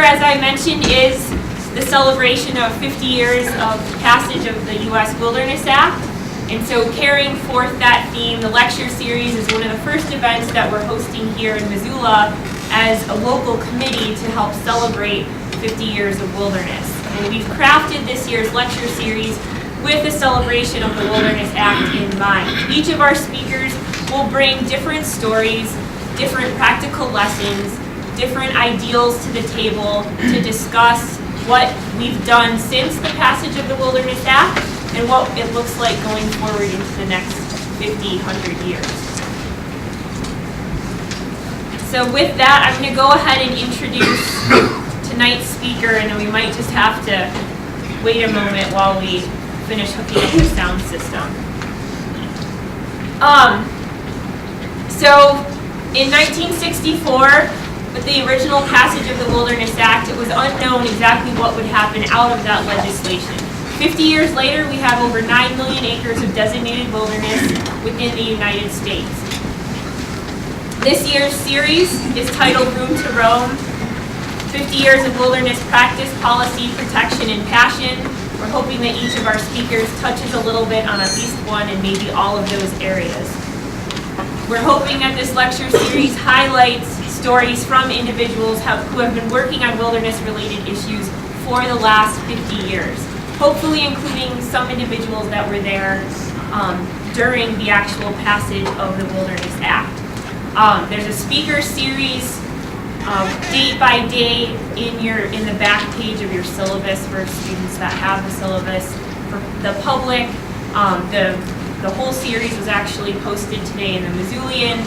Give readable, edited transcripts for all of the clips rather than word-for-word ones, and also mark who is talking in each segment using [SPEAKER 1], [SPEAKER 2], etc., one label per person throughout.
[SPEAKER 1] as I mentioned, is the celebration of 50 years of passage of the U.S. Wilderness Act. And so carrying forth that theme, the lecture series is one of the first events that we're hosting here in Missoula as a local committee to help celebrate 50 years of wilderness. And we've crafted this year's lecture series with the celebration of the Wilderness Act in mind. Each of our speakers will bring different stories, different practical lessons, different ideals to the table to discuss what we've done since the passage of the Wilderness Act and what it looks like going forward into the next 50, 100 years. So with that, I'm going to go ahead and introduce tonight's speaker, and then we might just have to wait a moment while we finish hooking up the sound system. So in 1964, with the original passage of the Wilderness Act, it was unknown exactly what would happen out of that legislation. 50 years later, we have over 9 million acres of designated wilderness within the United States. This year's series is titled Room to Roam, 50 Years of Wilderness Practice, Policy, Protection, and Passion. We're hoping that each of our speakers touches a little bit on at least one and maybe all of those areas. We're hoping that this lecture series highlights stories from individuals who have been working on wilderness-related issues for the last 50 years, hopefully including some individuals that were there during the actual passage of the Wilderness Act. There's a speaker series date by day in the back page of your syllabus for students that have the syllabus. For the public, the whole series was actually posted today in the Missoulian.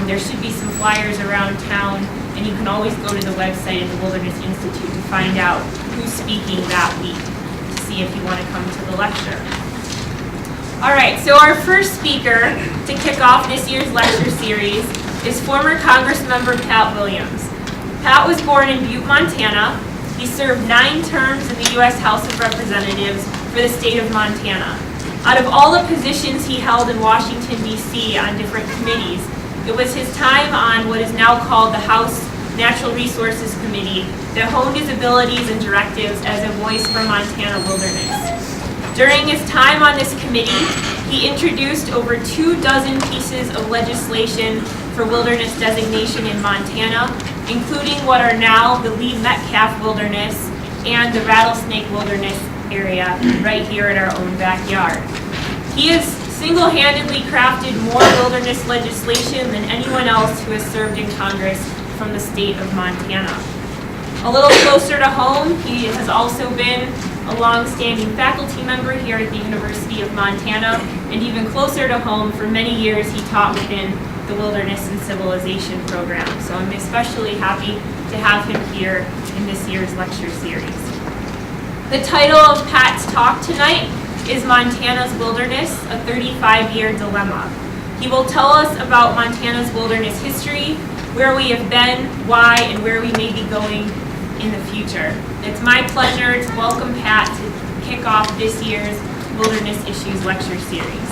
[SPEAKER 1] There should be some flyers around town, and you can always go to the website of the Wilderness Institute to find out who's speaking that week to see if you want to come to the lecture. All right, so our first speaker to kick off this year's lecture series is former Congressmember Pat Williams. Pat was born in Butte, Montana. He served 9 terms in the U.S. House of Representatives for the state of Montana. Out of all the positions he held in Washington, D.C. on different committees, it was his time on what is now called the House Natural Resources Committee that honed his abilities and directives as a voice for Montana wilderness. During his time on this committee, he introduced over 24 pieces of legislation for wilderness designation in Montana, including what are now the Lee Metcalf Wilderness and the Rattlesnake Wilderness area right here in our own backyard. He has single-handedly crafted more wilderness legislation than anyone else who has served in Congress from the state of Montana. A little closer to home, he has also been a long-standing faculty member here at the University of Montana, and even closer to home, for many years he taught within the Wilderness and Civilization program. So I'm especially happy to have him here in this year's lecture series. The title of Pat's talk tonight is Montana's Wilderness, a 35-year dilemma. He will tell us about Montana's wilderness history, where we have been, why, and where we may be going in the future. It's my pleasure to welcome Pat to kick off this year's Wilderness Issues Lecture Series.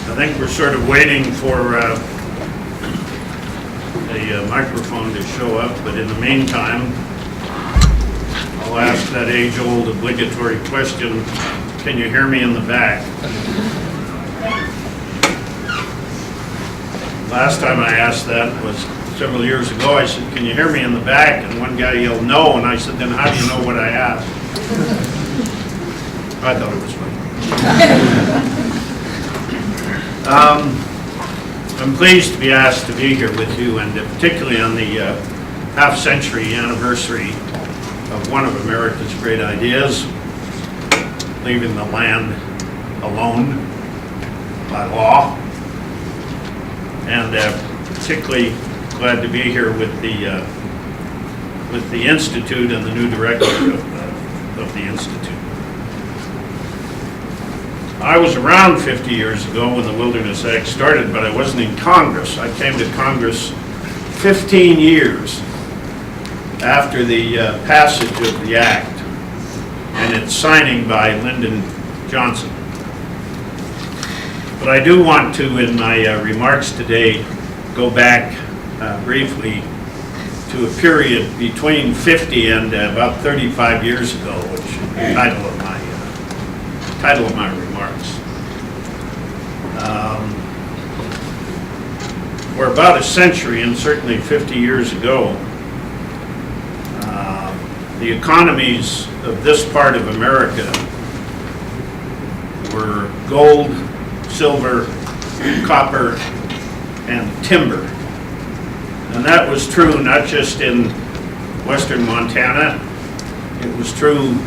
[SPEAKER 2] I think we're sort of waiting for a microphone to show up, but in the meantime, I'll ask that age-old obligatory question, can you hear me in the back? Last time I asked that was several years ago. I said, can you hear me in the back? And one guy yelled no, and I said, then how do you know what I asked? I thought it was funny. I'm pleased to be asked to be here with you, and particularly on the half-century anniversary of one of America's great ideas, leaving the land alone by law. And particularly glad to be here with the Institute and the new director of the Institute. I was around 50 years ago when the Wilderness Act started, but I wasn't in Congress. I came to Congress 15 years after the passage of the act and its signing by Lyndon Johnson. But I do want to, in my remarks today, go back briefly to a period between 50 and about 35 years ago, which is the title of my remarks. For about a century, and certainly 50 years ago, the economies of this part of America were gold, silver, copper, and timber. And that was true not just in western Montana, it was true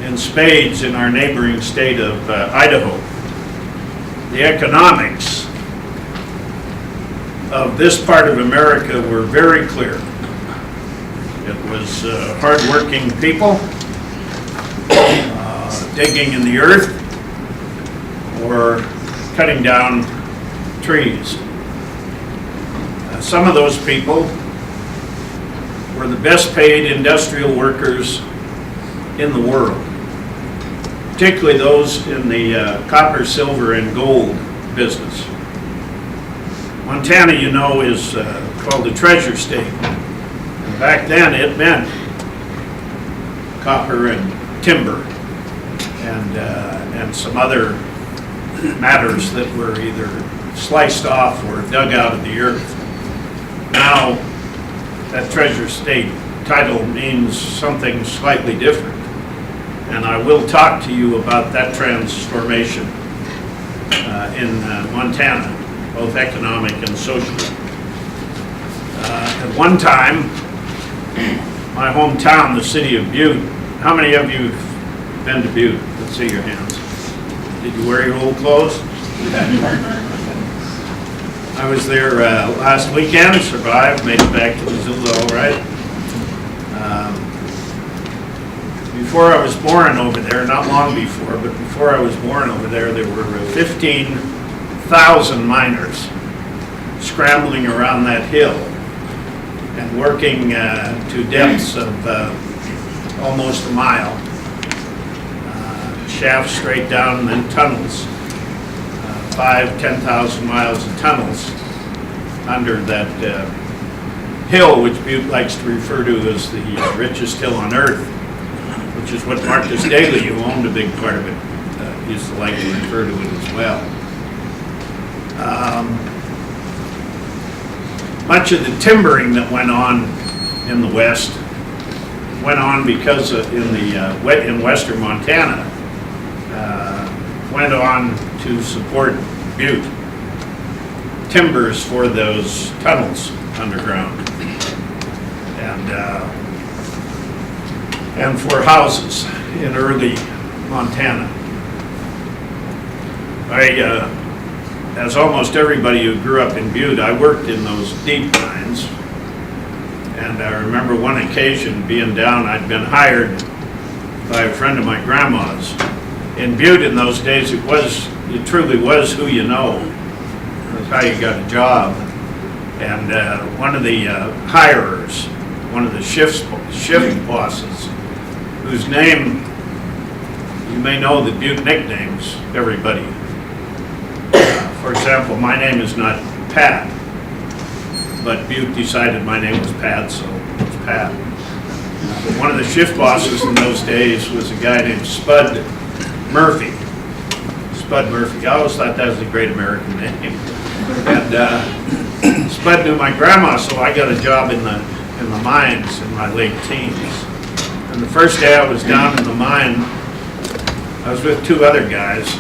[SPEAKER 2] in spades in our neighboring state of Idaho. The economics of this part of America were very clear. It was hard-working people digging in the earth or cutting down trees. Some of those people were the best paid industrial workers in the world, particularly those in the copper, silver, and gold business. Montana, you know, is called the treasure state. And back then it meant copper and timber and some other matters that were either sliced off or dug out of the earth. Now, that treasure state title means something slightly different. And I will talk to you about that transformation in Montana, both economic and social. At one time, my hometown, the city of Butte, how many of you have been to Butte? Let's see your hands. Did you wear your old clothes? I was there last weekend, survived, made it back to Missoula all right. Before I was born over there, not long before, but before I was born over there, there were 15,000 miners scrambling around that hill and working to depths of almost a mile. Shafts straight down and then tunnels. 10,000 miles of tunnels under that hill, which Butte likes to refer to as the richest hill on earth, which is what Marcus Daly, who owned a big part of it, used to like to refer to it as well. Much of the timbering that went on in the West went on because in western Montana went on to support Butte. Timbers for those tunnels underground and for houses in early Montana. As almost everybody who grew up in Butte, I worked in those deep mines. And I remember one occasion being down, I'd been hired by a friend of my grandma's. In Butte in those days, it truly was who you know. That's how you got a job. And one of the hirers, one of the shift bosses, whose name, you may know the Butte nicknames, everybody. For example, my name is not Pat, but Butte decided my name was Pat, so it's Pat. But one of the shift bosses in those days was a guy named Spud Murphy. Spud Murphy. I always thought that was a great American name. And Spud knew my grandma, so I got a job in the mines in my late teens. And the first day I was down in the mine, I was with two other guys.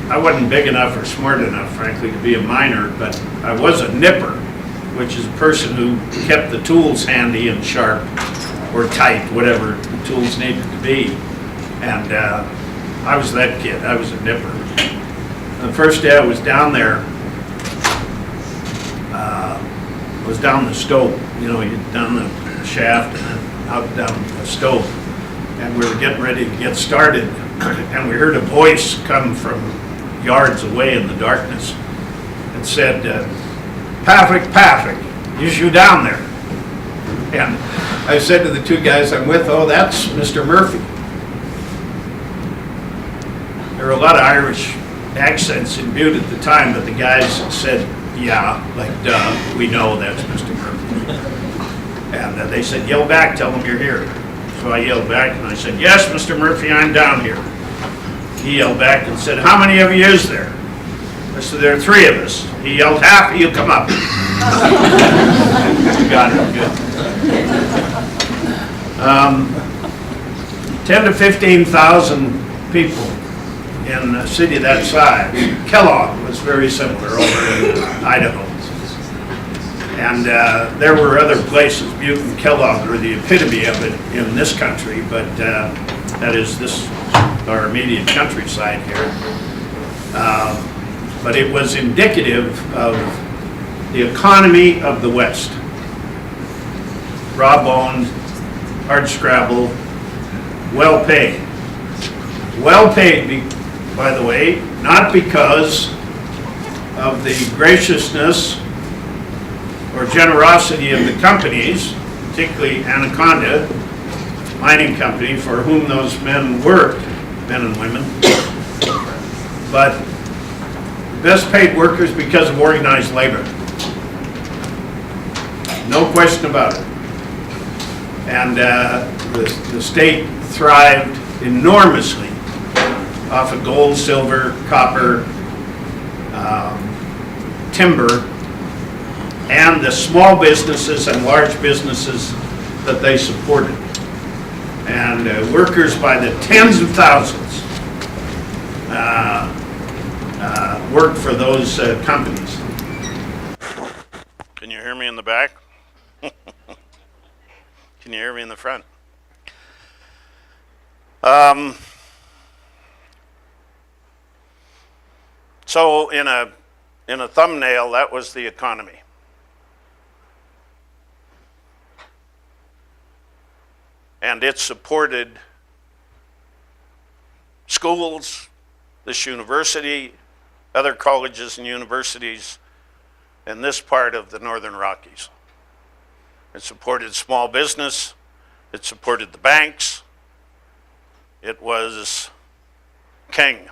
[SPEAKER 2] I wasn't big enough or smart enough, frankly, to be a miner, but I was a nipper, which is a person who kept the tools handy and sharp or tight, whatever the tools needed to be. And I was that kid. I was a nipper. The first day I was down there, I was down the stope. You know, you'd down the shaft and then out down the stope. And we were getting ready to get started, and we heard a voice come from yards away in the darkness. It said, "Paffick, Paffick, is you down there?" And I said to the two guys I'm with, oh, that's Mr. Murphy. There were a lot of Irish accents imbued at the time, but the guys said, yeah, like, duh, we know that's Mr. Murphy. And they said, yell back, tell him you're here. So I yelled back and I said, yes, Mr. Murphy, I'm down here. He yelled back and said, how many of you is there? I said, there are 3 of us. He yelled, half of you come up. Got it, good. 10 to 15,000 people in a city that size. Kellogg was very similar over in Idaho. And there were other places. Butte and Kellogg were the epitome of it in this country, but that is our immediate countryside here. But it was indicative of the economy of the West. Raw boned, hard scrabble, well paid. Well paid, by the way, not because of the graciousness or generosity of the companies, particularly Anaconda Mining Company, for whom those men worked, men and women, but best paid workers because of organized labor. No question about it. And the state thrived enormously off of gold, silver, copper, timber, and the small businesses and large businesses that they supported. And workers by the tens of thousands worked for those companies. Can you hear me in the back? Can you hear me in the front? So in a thumbnail, that was the economy. And it supported schools, this university, other colleges and universities in this part of the Northern Rockies. It supported small business. It supported the banks. It was king.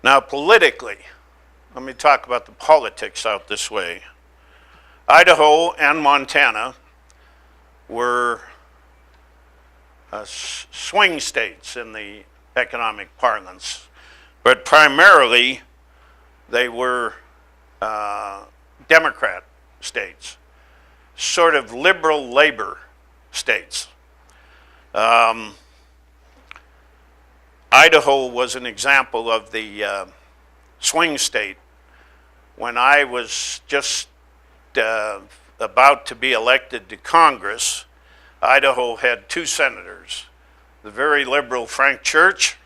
[SPEAKER 2] Now, politically, let me talk about the politics out this way. Idaho and Montana were swing states in the economic parlance, but primarily they were Democrat states, sort of liberal labor states. Idaho was an example of the swing state. When I was just about to be elected to Congress, Idaho had 2 senators, the very liberal Frank Church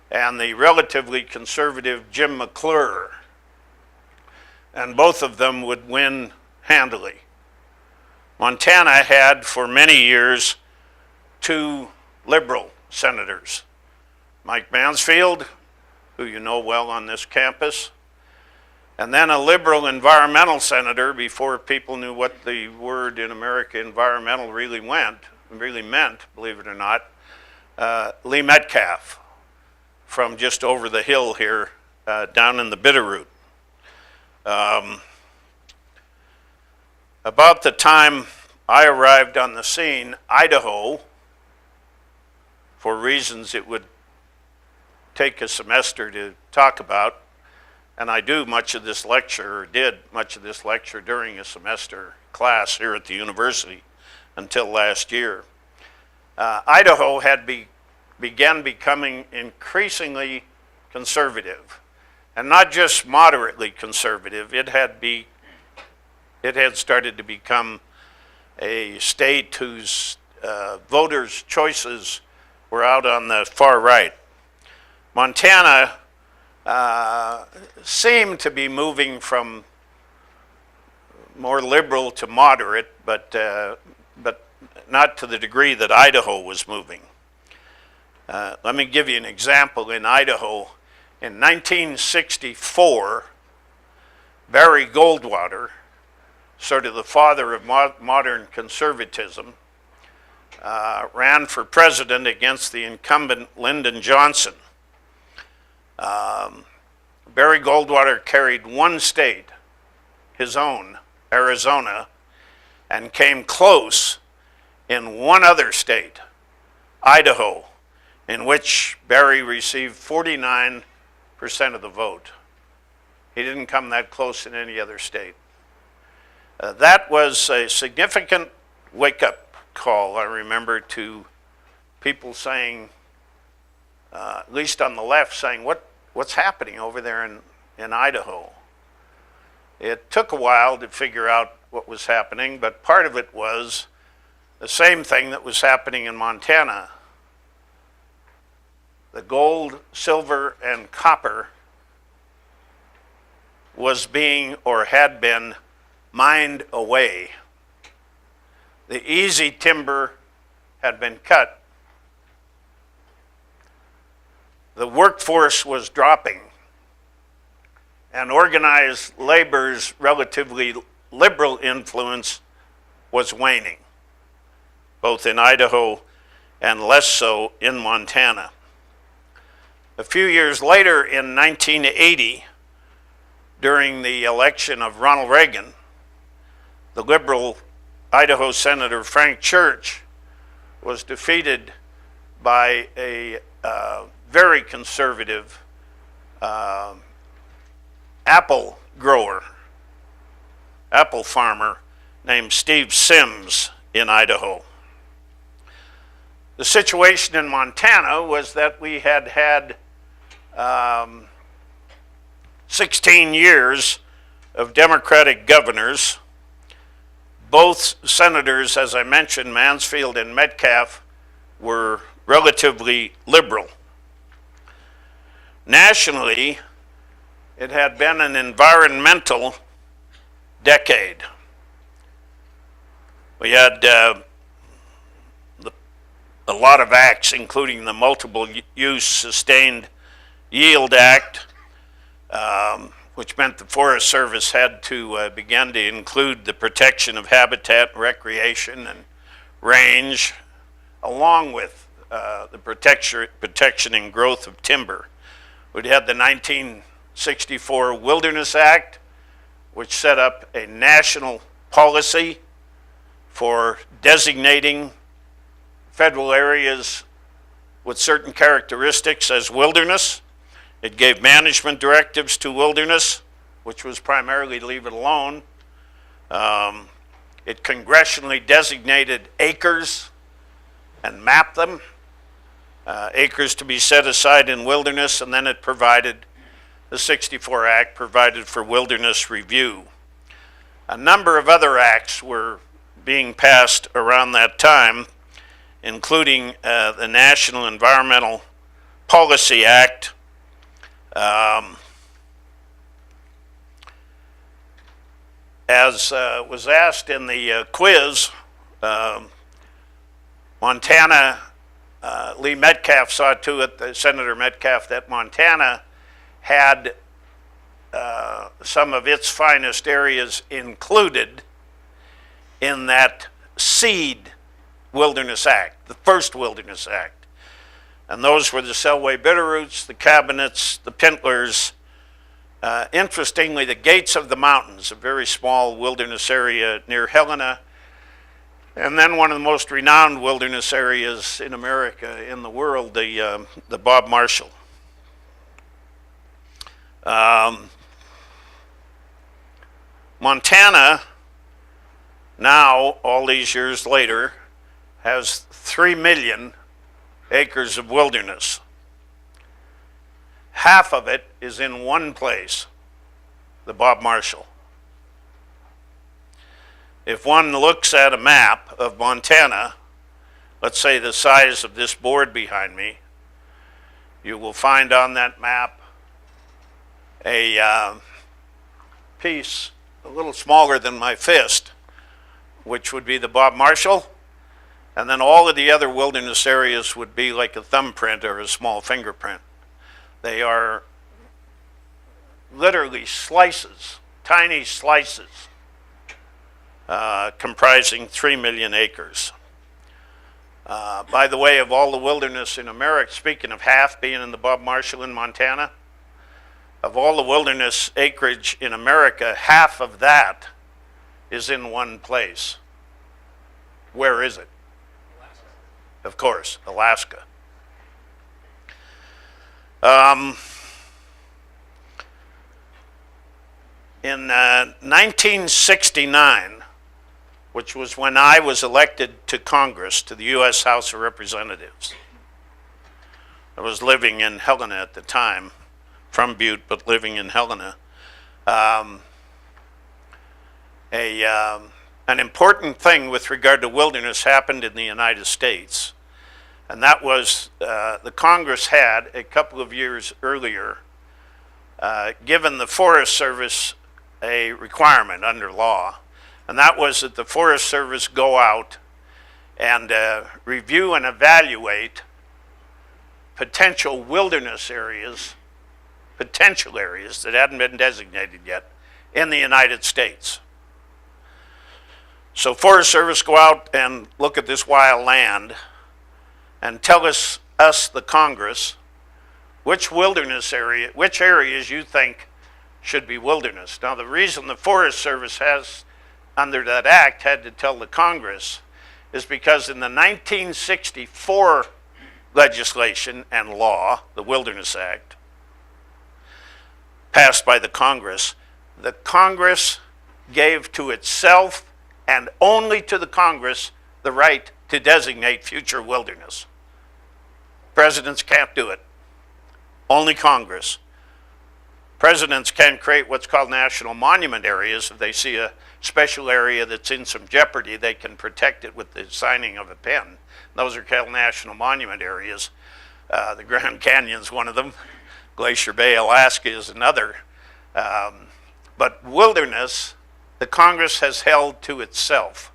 [SPEAKER 2] and the relatively conservative Jim McClure. And both of them would win handily. Montana had for many years 2 liberal senators, Mike Mansfield, who you know well on this campus, and then a liberal environmental senator before people knew what the word in America environmental really meant, believe it or not, Lee Metcalf from just over the hill here down in the Bitterroot. About the time I arrived on the scene, Idaho, for reasons it would take a semester to talk about, and I do much of this lecture, or did much of this lecture during a semester class here at the university until last year. Idaho had began becoming increasingly conservative, and not just moderately conservative. It had started to become a state whose voters' choices were out on the far right. Montana seemed to be moving from more liberal to moderate, but not to the degree that Idaho was moving. Let me give you an example. In Idaho, in 1964, Barry Goldwater sort of the father of modern conservatism, ran for president against the incumbent Lyndon Johnson. Barry Goldwater carried one state, his own, Arizona, and came close in one other state, Idaho, in which Barry received 49% of the vote. He didn't come that close in any other state. That was a significant wake-up call, I remember, to people saying, at least on the left, saying, what's happening over there in Idaho? It took a while to figure out what was happening, but part of it was the same thing that was happening in Montana. The gold, silver, and copper was being, or had been, mined away. The easy timber had been cut. The workforce was dropping, and organized labor's relatively liberal influence was waning, both in Idaho and less so in Montana. A few years later, in 1980, during the election of Ronald Reagan, the liberal Idaho Senator Frank Church was defeated by a very conservative apple grower, apple farmer named Steve Sims in Idaho. The situation in Montana was that we had 16 years of Democratic governors. Both senators, as I mentioned, Mansfield and Metcalf, were relatively liberal. Nationally, it had been an environmental decade. We had a lot of acts, including the Multiple Use Sustained Yield Act, which meant the Forest Service had to begin to include the protection of habitat, recreation, and range, along with the protection and growth of timber. We had the 1964 Wilderness Act, which set up a national policy for designating federal areas with certain characteristics as wilderness. It gave management directives to wilderness, which was primarily leave it alone. It congressionally designated acres and mapped them, acres to be set aside in wilderness, and then it provided, the 64 Act provided for wilderness review. A number of other acts were being passed around that time, including the National Environmental Policy Act, as was asked in the quiz, Montana, Lee Metcalf saw to it, Senator Metcalf, that Montana had some of its finest areas included in that seed Wilderness Act, the first Wilderness Act. And those were the Selway Bitterroots, the Cabinets, the Pintlers. Interestingly, the Gates of the Mountains, a very small wilderness area near Helena, and then one of the most renowned wilderness areas in America, in the world, the Bob Marshall. Montana, now, all these years later, has 3 million acres of wilderness. Half of it is in one place, the Bob Marshall. If one looks at a map of Montana, let's say the size of this board behind me, you will find on that map a piece a little smaller than my fist, which would be the Bob Marshall, and then all of the other wilderness areas would be like a thumbprint or a small fingerprint. They are literally slices, tiny slices comprising 3 million acres. By the way, of all the wilderness in America, speaking of half being in the Bob Marshall in Montana, of all the wilderness acreage in America, half of that is in one place. Where is it? Alaska. Of course, Alaska. In 1969, which was when I was elected to Congress, to the U.S. House of Representatives. I was living in Helena at the time, from Butte, but living in Helena. An important thing with regard to wilderness happened in the United States, and that was the Congress had, a couple of years earlier, given the Forest Service a requirement under law, and that was that the Forest Service go out and review and evaluate potential wilderness areas, potential areas that hadn't been designated yet in the United States. So Forest Service go out and look at this wild land and tell us, the Congress, which wilderness area, which areas you think should be wilderness. Now the reason the Forest Service has, under that act, had to tell the Congress is because in the 1964 legislation and law, the Wilderness Act, passed by the Congress gave to itself and only to the Congress the right to designate future wilderness. Presidents can't do it. Only Congress. Presidents can create what's called national monument areas. If they see a special area that's in some jeopardy, they can protect it with the signing of a pen. Those are called national monument areas. The Grand Canyon's one of them. Glacier Bay, Alaska is another. But wilderness, the Congress has held to itself.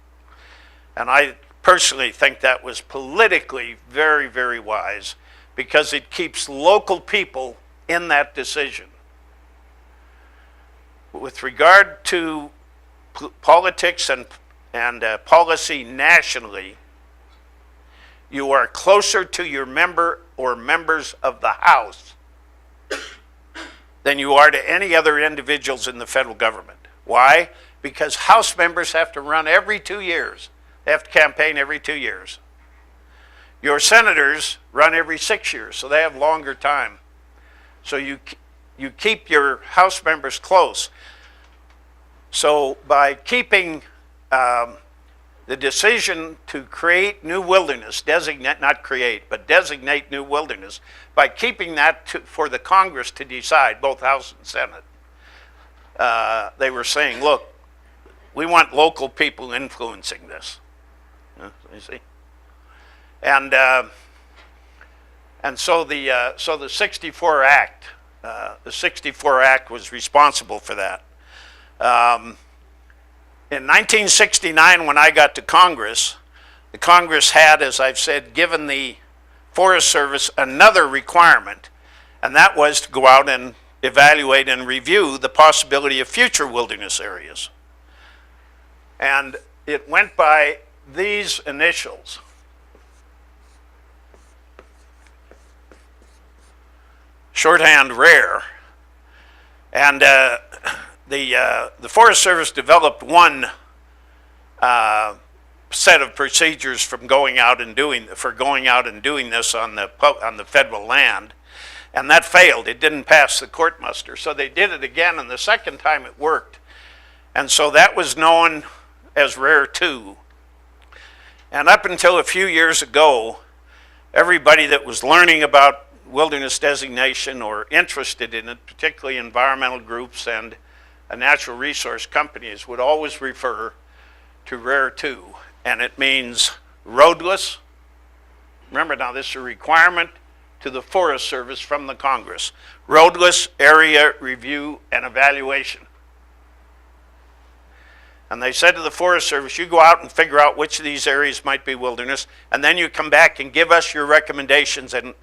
[SPEAKER 2] And I personally think that was politically very, very wise because it keeps local people in that decision. With regard to politics and policy nationally, you are closer to your member or members of the House than you are to any other individuals in the federal government. Why? Because House members have to run every 2 years. They have to campaign every 2 years. Your senators run every 6 years, so they have longer time. So you keep your House members close. So by keeping the decision to create new wilderness, designate new wilderness, by keeping that for the Congress to decide, both House and Senate, they were saying, look, we want local people influencing this. You see? And so the 64 Act, was responsible for that. In 1969, when I got to Congress, the Congress had, as I've said, given the Forest Service another requirement, and that was to go out and evaluate and review the possibility of future wilderness areas. And it went by these initials. Shorthand RARE. And the Forest Service developed one set of procedures for going out and doing this on the federal land, and that failed. It didn't pass the court muster. So they did it again, and the second time it worked. And so that was known as RARE 2. And up until a few years ago, everybody that was learning about wilderness designation or interested in it, particularly environmental groups and natural resource companies, would always refer to RARE 2. And it means roadless. Remember now, this is a requirement to the Forest Service from the Congress. Roadless area review and evaluation. And they said to the Forest Service, you go out and figure out which of these areas might be wilderness, and then you come back and give us your recommendations, and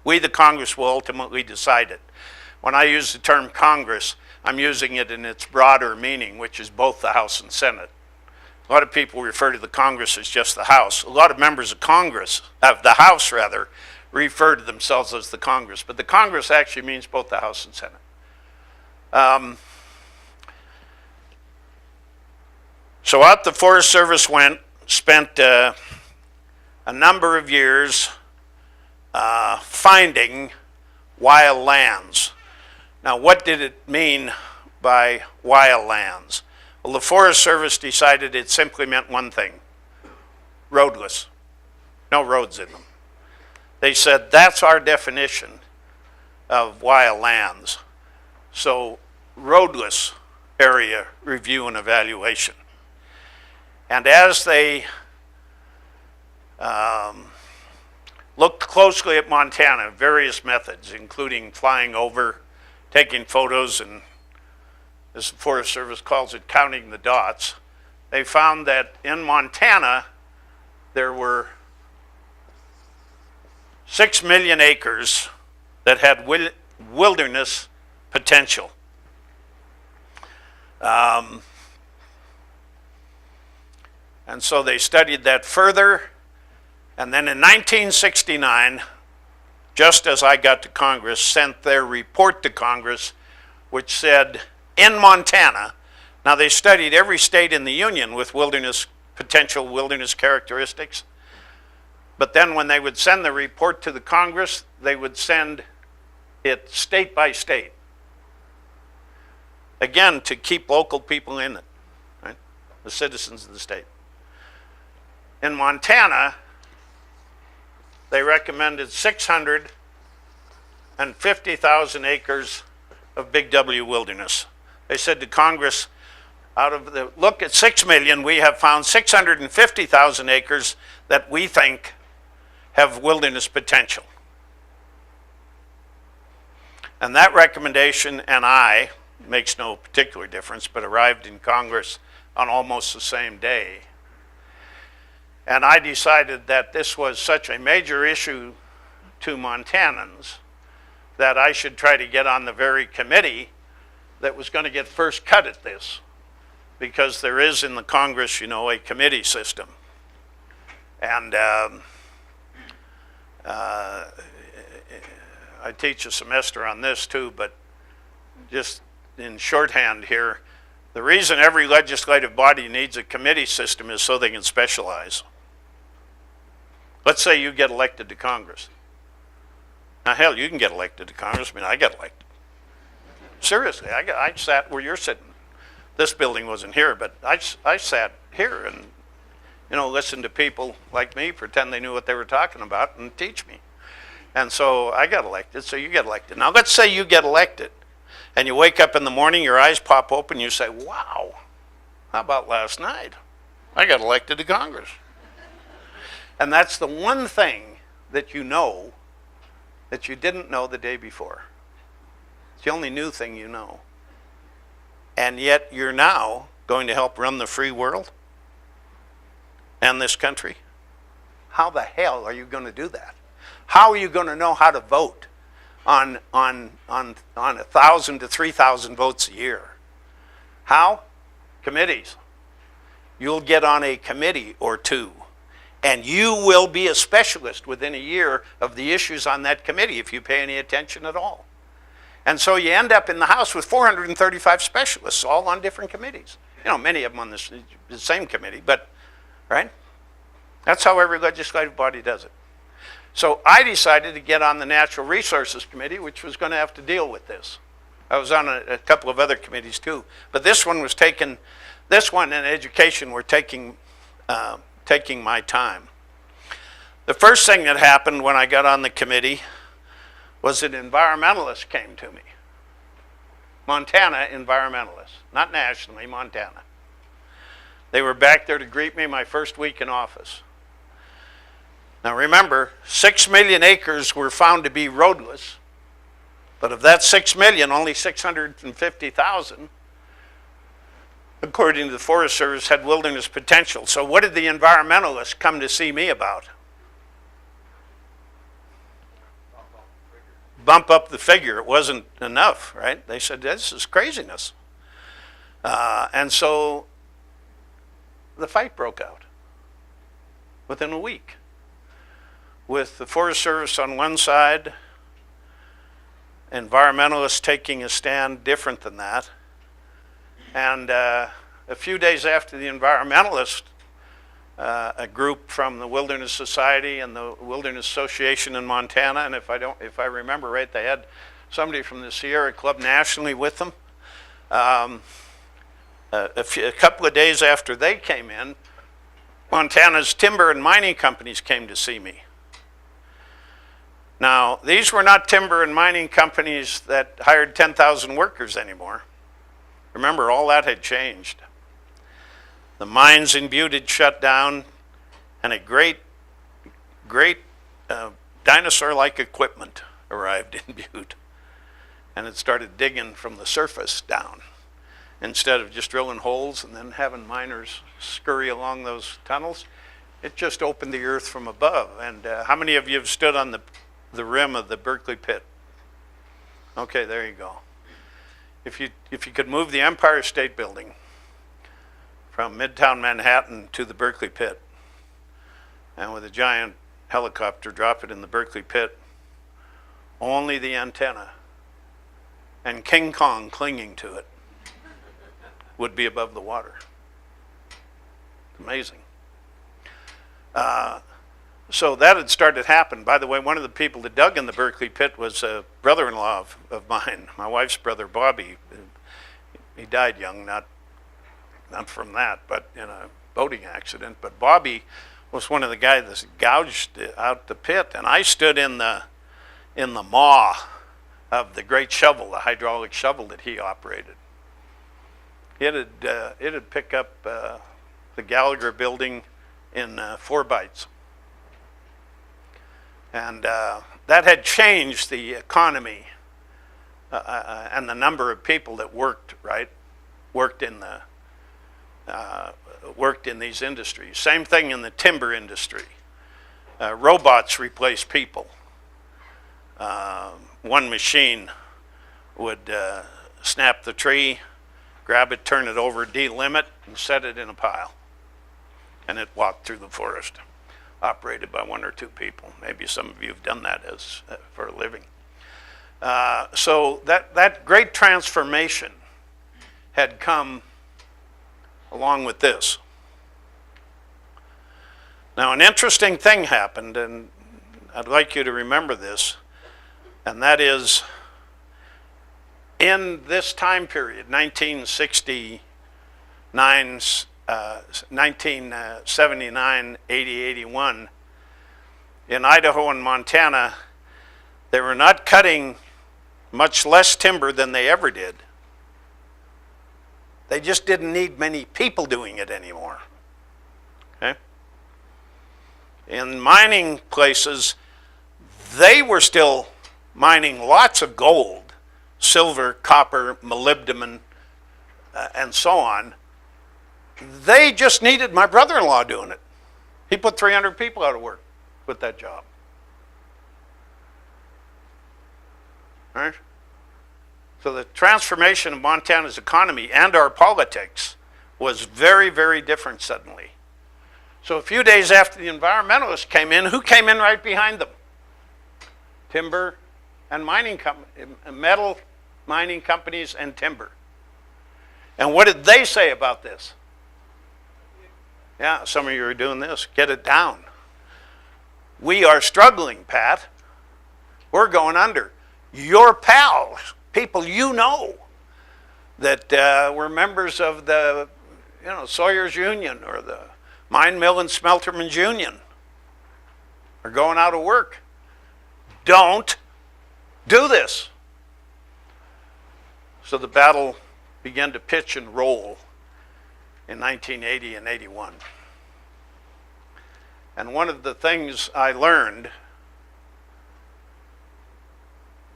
[SPEAKER 2] we, the Congress, will ultimately decide it. When I use the term Congress, I'm using it in its broader meaning, which is both the House and Senate. A lot of people refer to the Congress as just the House. A lot of members of Congress, of the House rather, refer to themselves as the Congress. But the Congress actually means both the House and Senate. So out the Forest Service went, spent a number of years finding wild lands. Now, what did it mean by wild lands? Well, the Forest Service decided it simply meant one thing: roadless. No roads in them. They said that's our definition of wild lands. So, roadless area review and evaluation. And as they looked closely at Montana, various methods, including flying over, taking photos, and as the Forest Service calls it, counting the dots, they found that in Montana there were 6 million acres that had wilderness potential. And so they studied that further, and then in 1969, just as I got to Congress, sent their report to Congress, which said, in Montana, now they studied every state in the Union with potential wilderness characteristics, but then when they would send the report to the Congress, they would send it state by state. Again, to keep local people in it, right? The citizens of the state. In Montana, they recommended 650,000 acres of Big W wilderness. They said to Congress, out of the look at 6 million, we have found 650,000 acres that we think have wilderness potential. And that recommendation makes no particular difference, but arrived in Congress on almost the same day. And I decided that this was such a major issue to Montanans that I should try to get on the very committee that was going to get first cut at this, because there is in the Congress, you know, a committee system. And I teach a semester on this too, but just in shorthand here, the reason every legislative body needs a committee system is so they can specialize. Let's say you get elected to Congress. Now, hell, you can get elected to Congress. I mean, I got elected. Seriously, I sat where you're sitting. This building wasn't here, but I sat here and, you know, listened to people like me pretend they knew what they were talking about and teach me. And so I got elected, so you get elected. Now, let's say you get elected and you wake up in the morning, your eyes pop open, you say, wow, how about last night? I got elected to Congress. And that's the one thing that you know that you didn't know the day before. It's the only new thing you know. And yet you're now going to help run the free world and this country. How the hell are you going to do that? How are you going to know how to vote on 1,000 to 3,000 votes a year? How? Committees. You'll get on a committee or two, and you will be a specialist within a year of the issues on that committee if you pay any attention at all. And so you end up in the House with 435 specialists, all on different committees. You know, many of them on the same committee, but, right? That's how every legislative body does it. So I decided to get on the Natural Resources Committee, which was going to have to deal with this. I was on a couple of other committees too, but this one and education were taking my time. The first thing that happened when I got on the committee was that environmentalists came to me. Montana environmentalists, not nationally, Montana. They were back there to greet me my first week in office. Now remember, 6 million acres were found to be roadless, but of that 6 million, only 650,000, according to the Forest Service, had wilderness potential. So what did the environmentalists come to see me about? Bump up the figure. It wasn't enough, right? They said, this is craziness. And so the fight broke out within a week, with the Forest Service on one side, environmentalists taking a stand different than that. And a few days after the environmentalists, a group from the Wilderness Society and the Wilderness Association in Montana, and if I remember right, they had somebody from the Sierra Club nationally with them. A couple of days after they came in, Montana's timber and mining companies came to see me. Now, these were not timber and mining companies that hired 10,000 workers anymore. Remember, all that had changed. The mines in Butte had shut down, and a great dinosaur-like equipment arrived in Butte. And it started digging from the surface down, instead of just drilling holes and then having miners scurry along those tunnels. It just opened the earth from above. And how many of you have stood on the rim of the Berkeley pit? Okay, there you go. If you could move the Empire State Building from Midtown Manhattan to the Berkeley pit, and with a giant helicopter drop it in the Berkeley pit, only the antenna and King Kong clinging to it would be above the water. Amazing. So that had started to happen. By the way, one of the people that dug in the Berkeley pit was a brother-in-law of mine, my wife's brother, Bobby. He died young, not from that, but in a boating accident. But Bobby was one of the guys that gouged out the pit, and I stood in the maw of the great shovel, the hydraulic shovel that he operated. It'd pick up the Gallagher building in 4 bites. And that had changed the economy and the number of people that worked in these industries. Same thing in the timber industry. Robots replaced people. One machine would snap the tree, grab it, turn it over, delimit, and set it in a pile. And it walked through the forest, operated by 1 or 2 people. Maybe some of you have done that for a living. So that great transformation had come along with this. Now, an interesting thing happened, and I'd like you to remember this, and that is, in this time period, 1979, 80, 81, in Idaho and Montana, they were not cutting much less timber than they ever did. They just didn't need many people doing it anymore. Okay? In mining places, they were still mining lots of gold, silver, copper, molybdenum, and so on. They just needed my brother-in-law doing it. He put 300 people out of work with that job. All right? So the transformation of Montana's economy and our politics was very, very different suddenly. So a few days after the environmentalists came in, who came in right behind them? Timber and metal mining companies and timber. And what did they say about this? Yeah, some of you are doing this. Get it down. We are struggling, Pat. We're going under. Your pals, people you know, that were members of the Sawyer's Union or the Mine Mill and Smeltermen's Union, are going out of work. Don't do this. So the battle began to pitch and roll in 1980 and 81. And one of the things I learned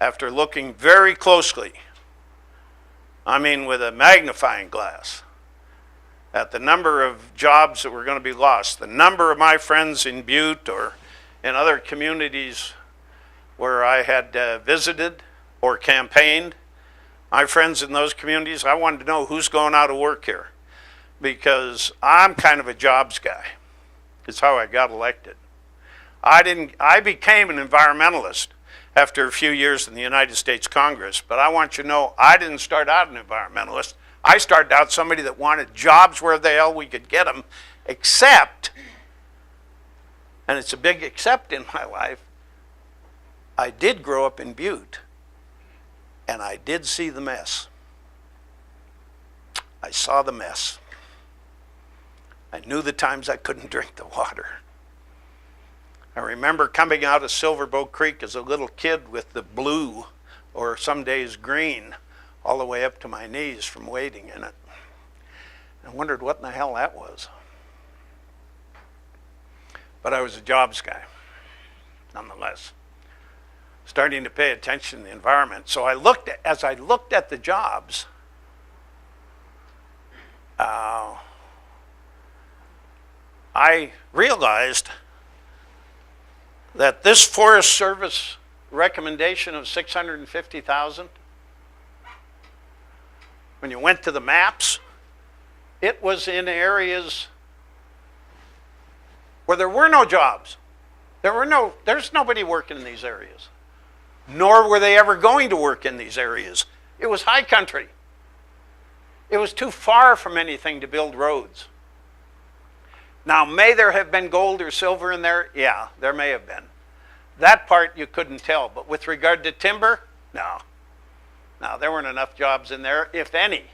[SPEAKER 2] after looking very closely, I mean with a magnifying glass, at the number of jobs that were going to be lost, the number of my friends in Butte or in other communities where I had visited or campaigned, my friends in those communities, I wanted to know who's going out of work here. because I'm kind of a jobs guy. It's how I got elected. I became an environmentalist after a few years in the United States Congress, but I want you to know I didn't start out an environmentalist. I started out somebody that wanted jobs where the hell we could get them, except, and it's a big except in my life, I did grow up in Butte, and I did see the mess. I saw the mess. I knew the times I couldn't drink the water. I remember coming out of Silverboat Creek as a little kid with the blue, or some days green, all the way up to my knees from wading in it. I wondered what in the hell that was. But I was a jobs guy, nonetheless, starting to pay attention to the environment. So as I looked at the jobs, I realized that this Forest Service recommendation of 650,000, when you went to the maps, it was in areas where there were no jobs. There's nobody working in these areas. Nor were they ever going to work in these areas. It was high country. It was too far from anything to build roads. Now, may there have been gold or silver in there? Yeah, there may have been. That part you couldn't tell. But with regard to timber, no. No, there weren't enough jobs in there, if any,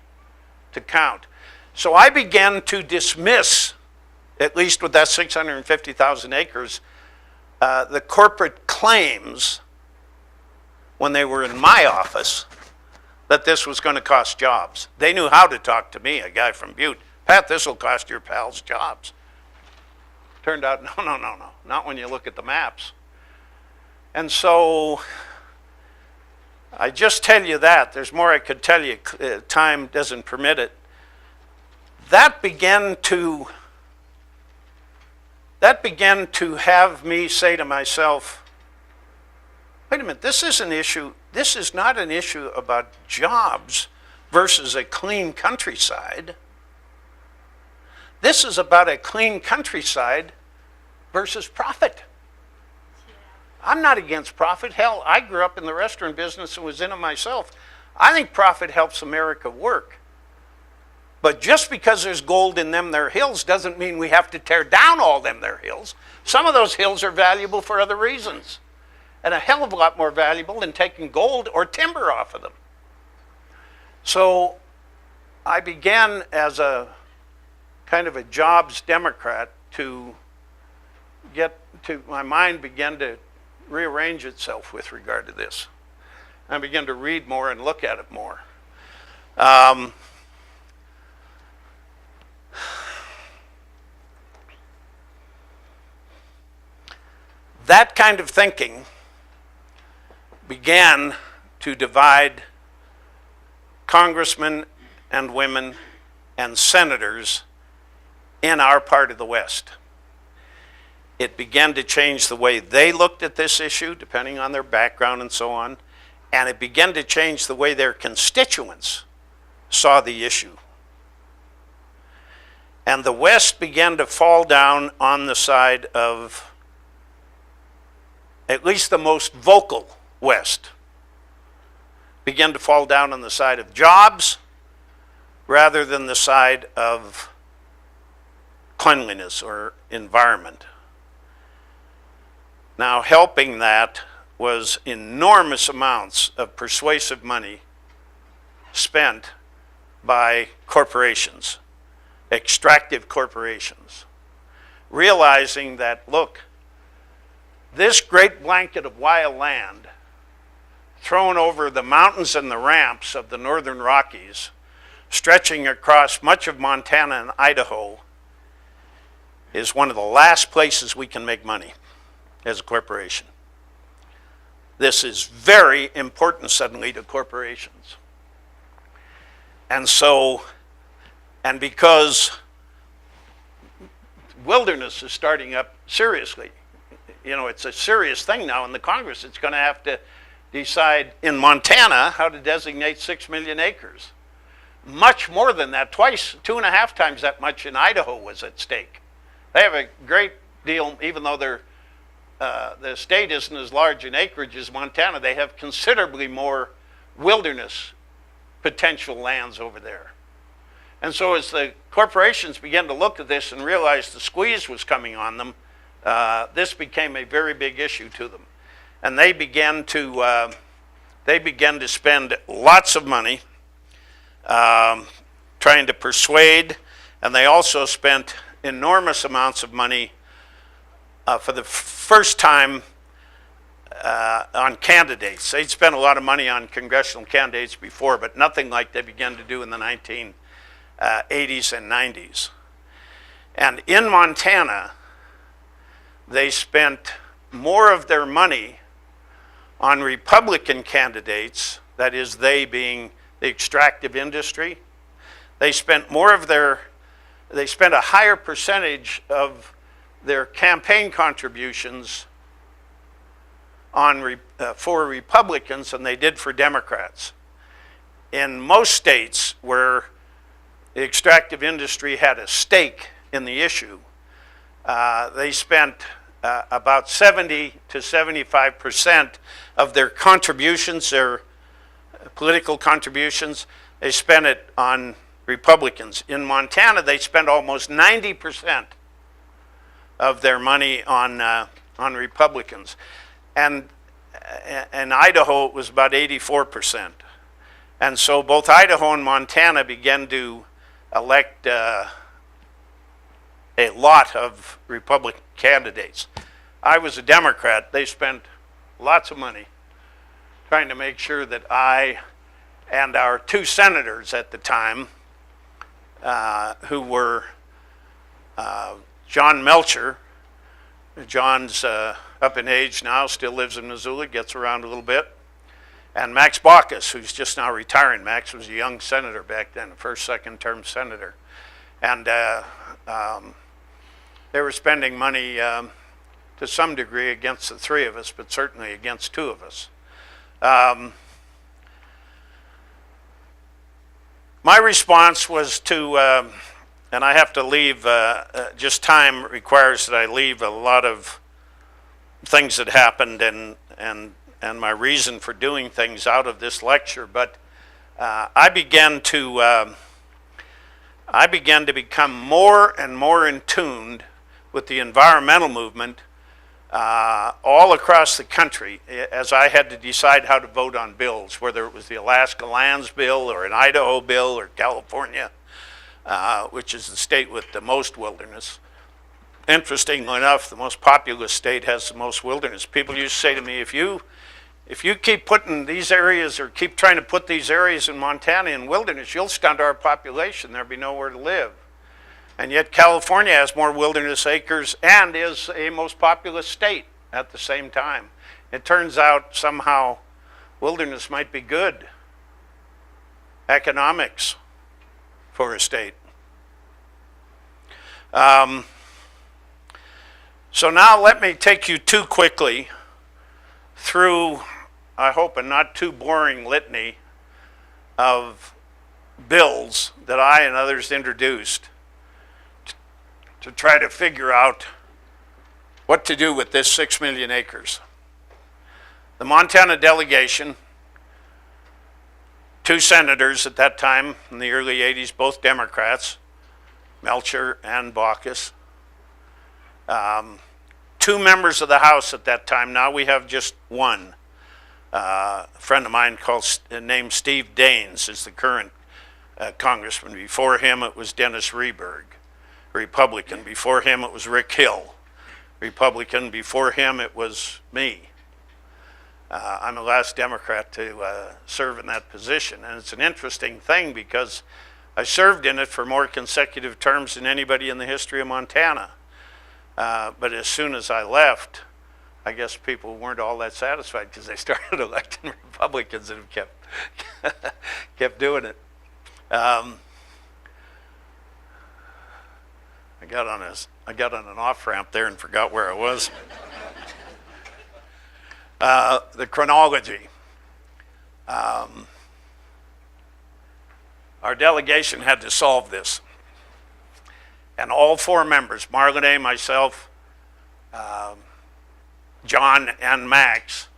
[SPEAKER 2] to count. So I began to dismiss, at least with that 650,000 acres, the corporate claims when they were in my office that this was going to cost jobs. They knew how to talk to me, a guy from Butte. Pat, this will cost your pals jobs. Turned out, no, not when you look at the maps. And so I just tell you that. There's more I could tell you. Time doesn't permit it. That began to have me say to myself, wait a minute, this is not an issue about jobs versus a clean countryside. This is about a clean countryside versus profit. I'm not against profit. Hell, I grew up in the restaurant business and was in it myself. I think profit helps America work. But just because there's gold in them there hills doesn't mean we have to tear down all them there hills. Some of those hills are valuable for other reasons, and a hell of a lot more valuable than taking gold or timber off of them. So I began as a kind of a jobs Democrat my mind began to rearrange itself with regard to this. I began to read more and look at it more. That kind of thinking began to divide congressmen and women and senators in our part of the West. It began to change the way they looked at this issue, depending on their background and so on, and it began to change the way their constituents saw the issue. And the West began to fall down on the side of, at least the most vocal West, began to fall down on the side of jobs rather than the side of cleanliness or environment. Now, helping that was enormous amounts of persuasive money spent by corporations, extractive corporations, realizing that, look, this great blanket of wild land thrown over the mountains and the ramps of the northern Rockies, stretching across much of Montana and Idaho, is one of the last places we can make money as a corporation. This is very important suddenly to corporations. And so, and because wilderness is starting up seriously, it's a serious thing now in the Congress. It's going to have to decide in Montana how to designate 6 million acres. much more than that, twice, 2.5 times that much in Idaho was at stake. They have a great deal, even though the state isn't as large in acreage as Montana, they have considerably more wilderness potential lands over there. And so as the corporations began to look at this and realize the squeeze was coming on them, this became a very big issue to them. And they began to spend lots of money trying to persuade, and they also spent enormous amounts of money for the first time on candidates. They'd spent a lot of money on congressional candidates before, but nothing like they began to do in the 1980s and 90s. And in Montana, they spent more of their money on Republican candidates, that is, they being the extractive industry. They spent a higher percentage of their campaign contributions for Republicans than they did for Democrats. In most states where the extractive industry had a stake in the issue, they spent about 70 to 75% of their contributions, their political contributions, they spent it on Republicans. In Montana, they spent almost 90% of their money on Republicans. And in Idaho, it was about 84%. And so both Idaho and Montana began to elect a lot of Republican candidates. I was a Democrat. They spent lots of money trying to make sure that I and our 2 senators at the time, who were John Melcher. John's up in age now, still lives in Missoula, gets around a little bit. And Max Baucus, who's just now retiring. Max was a young senator back then, a first, second-term senator. And they were spending money to some degree against the 3 of us, but certainly against 2 of us. My response was to, and I have to leave, just time requires that I leave a lot of things that happened and my reason for doing things out of this lecture, but I began to become more and more in tune with the environmental movement all across the country as I had to decide how to vote on bills, whether it was the Alaska Lands Bill or an Idaho bill or California, which is the state with the most wilderness. Interestingly enough, the most populous state has the most wilderness. People used to say to me, if you keep putting these areas or keep trying to put these areas in Montana in wilderness, you'll stunt our population. There'll be nowhere to live. And yet California has more wilderness acres and is a most populous state at the same time. It turns out somehow wilderness might be good economics for a state. So now let me take you too quickly through, I hope, a not too boring litany of bills that I and others introduced to try to figure out what to do with this 6 million acres. The Montana delegation, 2 senators at that time in the early 80s, both Democrats, Melcher and Baucus. 2 members of the House at that time. Now we have just 1. A friend of mine named Steve Daines is the current congressman. Before him it was Dennis Rehberg, Republican. Before him it was Rick Hill, Republican. Before him it was me. I'm the last Democrat to serve in that position. And it's an interesting thing because I served in it for more consecutive terms than anybody in the history of Montana. But as soon as I left, I guess people weren't all that satisfied because they started electing Republicans and have kept doing it. I got on an off-ramp there and forgot where I was. The chronology. our delegation had to solve this. And all 4 members, Marlene, myself, John, and Max,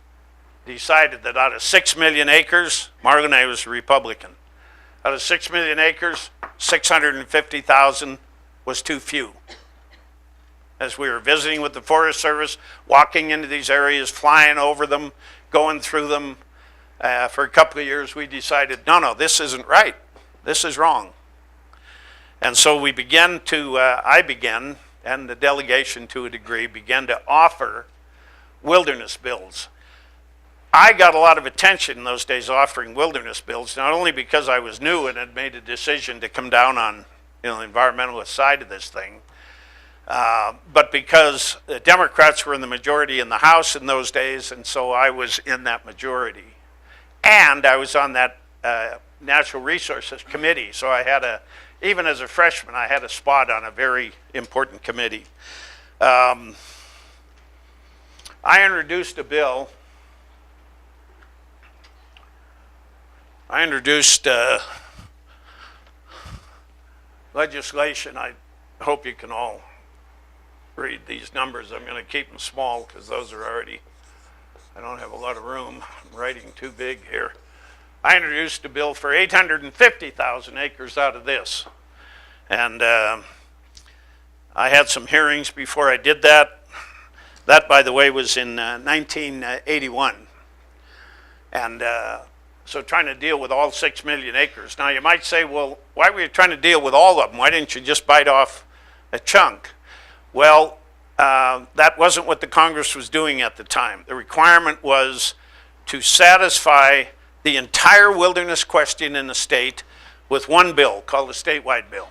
[SPEAKER 2] decided that out of 6 million acres, Marlene was a Republican, out of 6 million acres, 650,000 was too few. As we were visiting with the Forest Service, walking into these areas, flying over them, going through them, for a couple of years, we decided, no, this isn't right. This is wrong. And so we began to, I began, and the delegation to a degree, began to offer wilderness bills. I got a lot of attention in those days offering wilderness bills, not only because I was new and had made a decision to come down on the environmentalist side of this thing, but because the Democrats were in the majority in the House in those days, and so I was in that majority. And I was on that Natural Resources Committee, so I had even as a freshman, I had a spot on a very important committee. I introduced a bill. I introduced legislation. I hope you can all read these numbers. I'm going to keep them small because those are already, I don't have a lot of room. I'm writing too big here. I introduced a bill for 850,000 acres out of this. And I had some hearings before I did that. That, by the way, was in 1981. And so trying to deal with all 6 million acres. Now you might say, well, why were you trying to deal with all of them? Why didn't you just bite off a chunk? Well, that wasn't what the Congress was doing at the time. The requirement was to satisfy the entire wilderness question in the state with one bill called a statewide bill.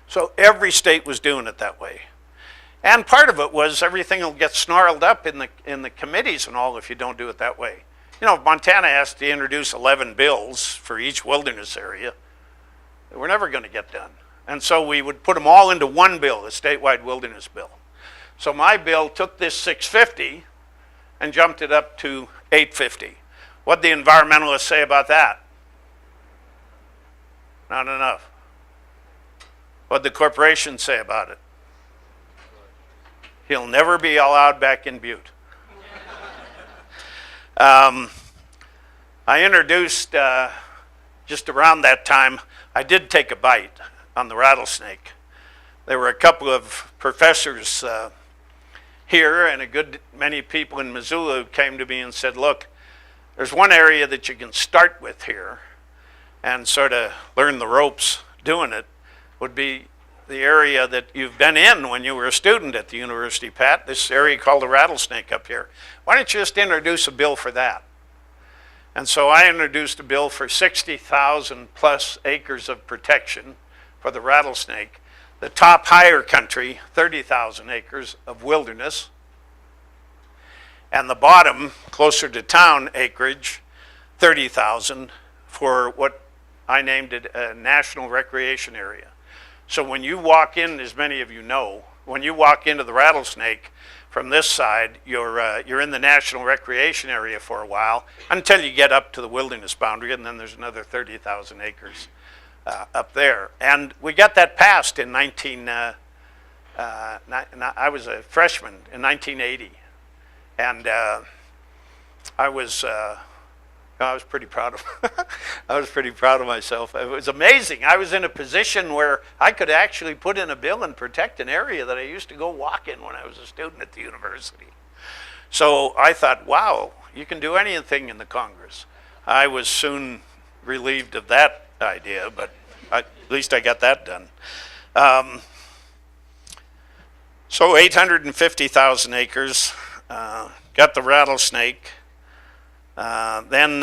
[SPEAKER 2] So every state was doing it that way. And part of it was everything will get snarled up in the committees and all if you don't do it that way. You know, if Montana has to introduce 11 bills for each wilderness area, we're never going to get done. And so we would put them all into one bill, the statewide wilderness bill. So my bill took this 650 and jumped it up to 850. What'd the environmentalists say about that? Not enough. What'd the corporations say about it? He'll never be allowed back in Butte. I introduced, just around that time, I did take a bite on the rattlesnake. There were a couple of professors here and a good many people in Missoula who came to me and said, look, there's one area that you can start with here and sort of learn the ropes doing it, would be the area that you've been in when you were a student at the university, Pat, this area called the rattlesnake up here. Why don't you just introduce a bill for that? And so I introduced a bill for 60,000 plus acres of protection for the rattlesnake. The top higher country, 30,000 acres of wilderness. And the bottom, closer to town acreage, 30,000 for what I named it a national recreation area. So when you walk in, as many of you know, when you walk into the rattlesnake from this side, you're in the national recreation area for a while until you get up to the wilderness boundary, and then there's another 30,000 acres up there. And we got that passed in I was a freshman in 1980. And I was pretty proud of I was pretty proud of myself. It was amazing. I was in a position where I could actually put in a bill and protect an area that I used to go walk in when I was a student at the university. So I thought, wow, you can do anything in the Congress. I was soon relieved of that idea, but at least I got that done. So 850,000 acres. Got the rattlesnake. Then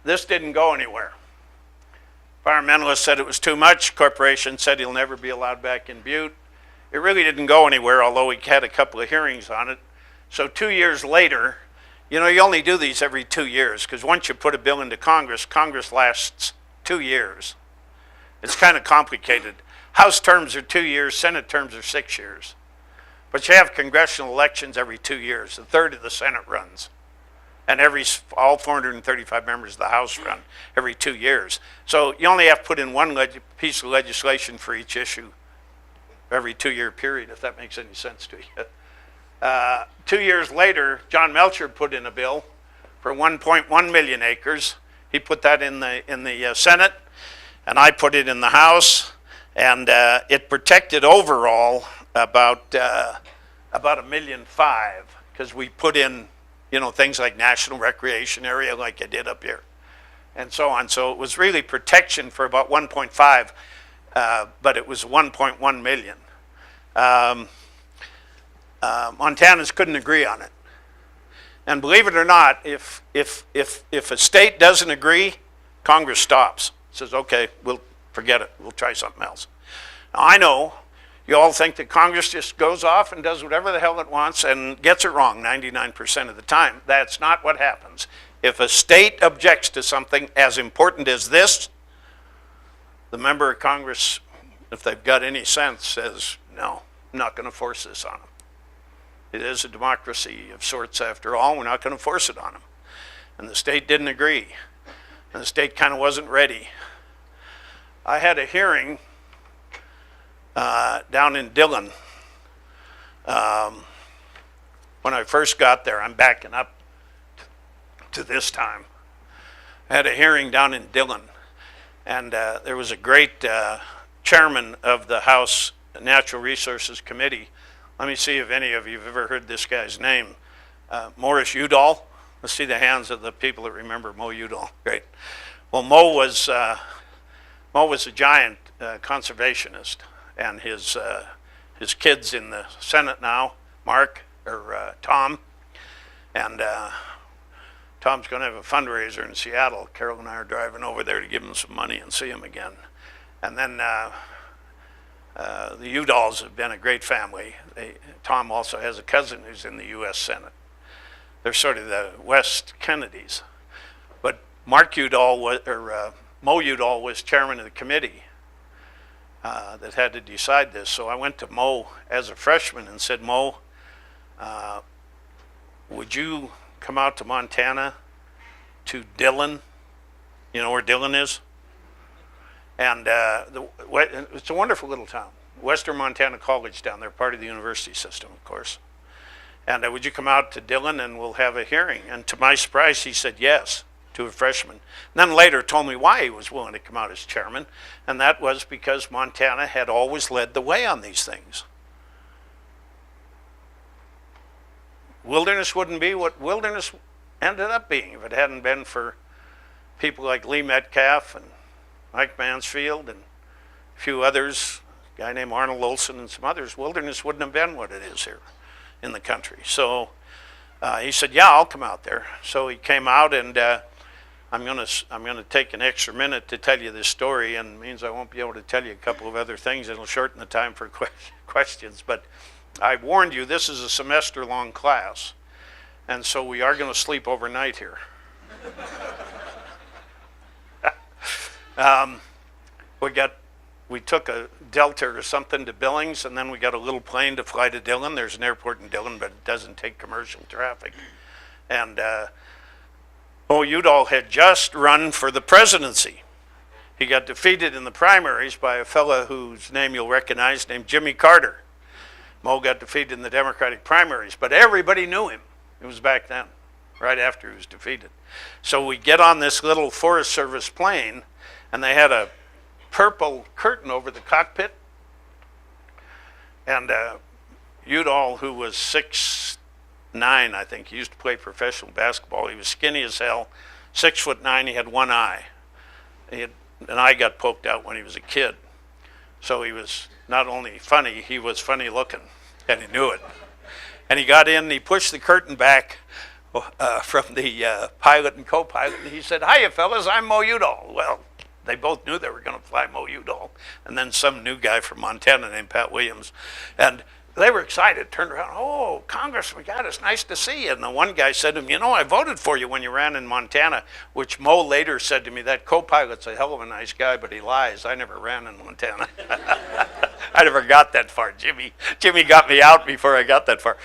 [SPEAKER 2] this didn't go anywhere. Environmentalists said it was too much. Corporation said he'll never be allowed back in Butte. It really didn't go anywhere, although we had a couple of hearings on it. So 2 years later, you know, you only do these every 2 years, because once you put a bill into Congress, Congress lasts 2 years. It's kind of complicated. House terms are 2 years, Senate terms are 6 years. But you have congressional elections every 2 years. A third of the Senate runs. And all 435 members of the House run every 2 years. So you only have to put in one piece of legislation for each issue every 2-year period, if that makes any sense to you. 2 years later, John Melcher put in a bill for 1.1 million acres. He put that in the Senate, and I put it in the House, and it protected overall about 1.5 million, because we put in, you know, things like national recreation area like I did up here and so on. So it was really protection for about 1.5, but it was 1.1 million. Montanans couldn't agree on it. And believe it or not, if a state doesn't agree, Congress stops. Says, okay, we'll forget it. We'll try something else. Now, I know you all think that Congress just goes off and does whatever the hell it wants and gets it wrong 99% of the time. That's not what happens. If a state objects to something as important as this, the member of Congress, if they've got any sense, says, no, I'm not going to force this on them. It is a democracy of sorts after all. We're not going to force it on them. And the state didn't agree. And the state kind of wasn't ready. I had a hearing down in Dillon. When I first got there, I'm backing up to this time. I had a hearing down in Dillon, and there was a great chairman of the House Natural Resources Committee. Let me see if any of you have ever heard this guy's name. Morris Udall. Let's see the hands of the people that remember Mo Udall. Great. Well, Mo was a giant conservationist, and his kid's in the Senate now, Tom, and Tom's going to have a fundraiser in Seattle. Carol and I are driving over there to give him some money and see him again. And then the Udalls have been a great family. Tom also has a cousin who's in the U.S. Senate. They're sort of the West Kennedys. But Mo Udall was chairman of the committee that had to decide this. So I went to Mo as a freshman and said, Mo, would you come out to Montana to Dillon? You know where Dillon is? And it's a wonderful little town. Western Montana College down there, part of the university system, of course. And would you come out to Dillon and we'll have a hearing? And to my surprise, he said yes, to a freshman. And then later told me why he was willing to come out as chairman, and that was because Montana had always led the way on these things. Wilderness wouldn't be what wilderness ended up being if it hadn't been for people like Lee Metcalf and Mike Mansfield and a few others, a guy named Arnold Olson and some others. Wilderness wouldn't have been what it is here in the country. So he said, yeah, I'll come out there. So he came out, and I'm gonna take an extra minute to tell you this story, and it means I won't be able to tell you a couple of other things. It'll shorten the time for questions. But I warned you, this is a semester-long class, and so we are going to sleep overnight here. We took a Delta or something to Billings, and then we got a little plane to fly to Dillon. There's an airport in Dillon, but it doesn't take commercial traffic. And Mo Udall had just run for the presidency. He got defeated in the primaries by a fellow whose name you'll recognize, named Jimmy Carter. Mo got defeated in the Democratic primaries, but everybody knew him. It was back then, right after he was defeated. So we get on this little Forest Service plane, and they had a purple curtain over the cockpit. And Udall, who was 6'9", I think, he used to play professional basketball. He was skinny as hell, 6'9". He had one eye. An eye got poked out when he was a kid. So he was not only funny, he was funny looking, and he knew it. And he got in, and he pushed the curtain back from the pilot and co-pilot, and he said, hiya, fellas, I'm Mo Udall. Well, they both knew they were going to fly Mo Udall, and then some new guy from Montana named Pat Williams. And they were excited, turned around, oh, Congressman, God, it's nice to see you. And the one guy said to him, you know, I voted for you when you ran in Montana, which Mo later said to me, that co-pilot's a hell of a nice guy, but he lies. I never ran in Montana. I never got that far. Jimmy got me out before I got that far.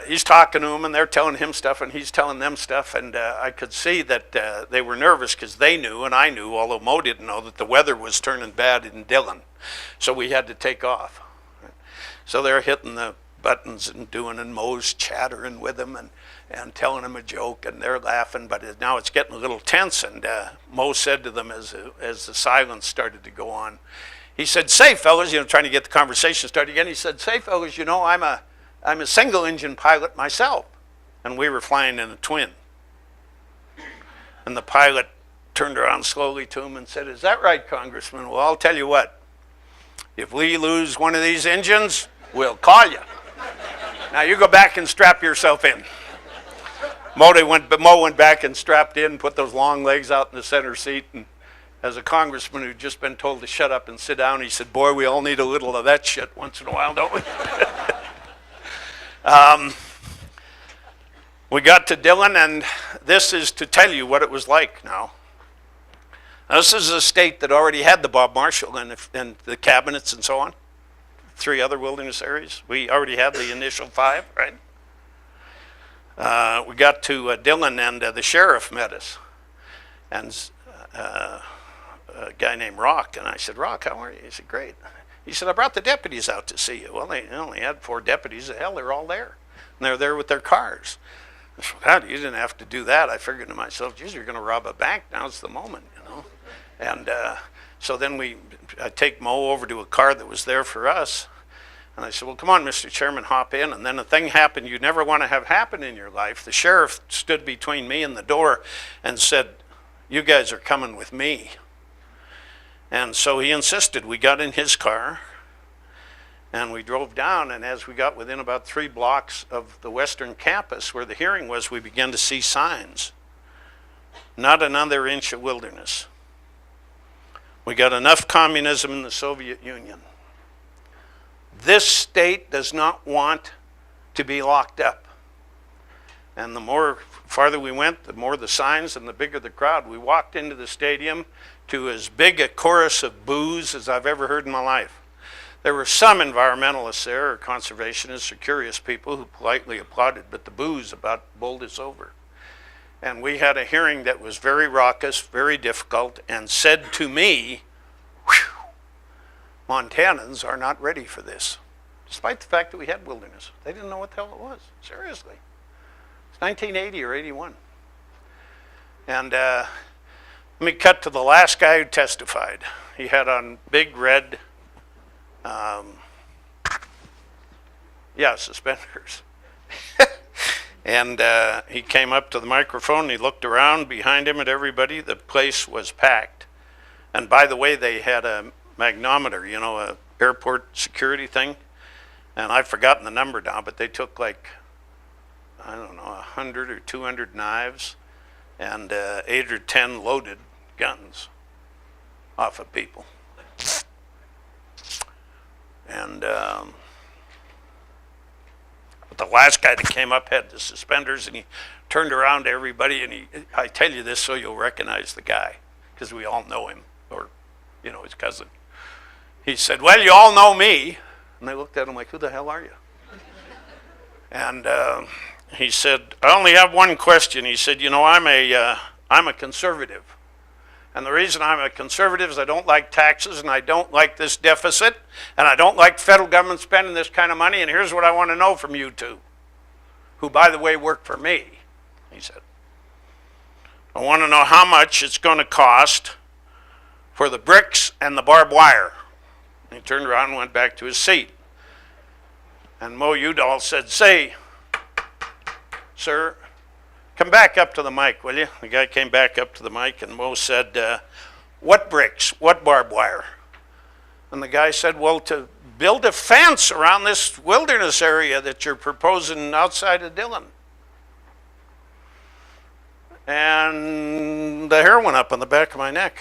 [SPEAKER 2] he's talking to them, and they're telling him stuff, and he's telling them stuff, and I could see that they were nervous because they knew, and I knew, although Mo didn't know, that the weather was turning bad in Dillon, so we had to take off. So they're hitting the buttons and doing, and Mo's chattering with them and telling them a joke, and they're laughing, but now it's getting a little tense, and Mo said to them as the silence started to go on, he said, "Say, fellas," trying to get the conversation started again, he said, "Say, fellas, I'm a single engine pilot myself," and we were flying in a twin. And the pilot turned around slowly to him and said, "Is that right, Congressman? Well, I'll tell you what, if we lose one of these engines, we'll call you. Now you go back and strap yourself in." Mo went back and strapped in, put those long legs out in the center seat, and as a congressman who'd just been told to shut up and sit down, he said, "Boy, we all need a little of that shit once in a while, don't we?" We got to Dillon, and this is to tell you what it was like now. This is a state that already had the Bob Marshall and the cabinets and so on. 3 other wilderness areas. We already had the initial 5, right? We got to Dillon, and the sheriff met us, and a guy named Rock, and I said, "Rock, how are you?" He said, "Great." He said, "I brought the deputies out to see you." Well, they only had 4 deputies. Hell, they're all there, and they're there with their cars. I said, "God, you didn't have to do that." I figured to myself, geez, you're going to rob a bank. Now's the moment, And so then I take Mo over to a car that was there for us. And I said, "Well, come on, Mr. Chairman, hop in." And then a thing happened you never want to have happen in your life. The sheriff stood between me and the door and said, "You guys are coming with me." And so he insisted. We got in his car, and we drove down. And as we got within about 3 blocks of the western campus where the hearing was, we began to see signs. Not another inch of wilderness. We got enough communism in the Soviet Union. This state does not want to be locked up. And the more farther we went, the more the signs and the bigger the crowd. We walked into the stadium to as big a chorus of boos as I've ever heard in my life. There were some environmentalists there, or conservationists, or curious people who politely applauded, but the boos about bowled us over. And we had a hearing that was very raucous, very difficult, and said to me, Montanans are not ready for this, despite the fact that we had wilderness. They didn't know what the hell it was, seriously. It's 1980 or 81. And let me cut to the last guy who testified. He had on big red, suspenders. And he came up to the microphone, he looked around behind him at everybody. The place was packed. And by the way, they had a magnometer, a airport security thing. And I've forgotten the number now, but they took 100 or 200 knives and 8 or 10 loaded guns off of people. And but the last guy that came up had the suspenders, and he turned around to everybody, and I tell you this so you'll recognize the guy, because we all know him, or his cousin. He said, "Well, you all know me." And they looked at him like, "Who the hell are you?" And he said, "I only have one question." He said, I'm a conservative. And the reason I'm a conservative is I don't like taxes, and I don't like this deficit, and I don't like the federal government spending this kind of money, and here's what I want to know from you two, who, by the way, work for me," he said. "I want to know how much it's going to cost for the bricks and the barbed wire." And he turned around and went back to his seat. And Mo Udall said, "Say, sir, come back up to the mic, will you?" The guy came back up to the mic, and Mo said, "What bricks? What barbed wire?" And the guy said, "Well, to build a fence around this wilderness area that you're proposing outside of Dillon." And the hair went up on the back of my neck.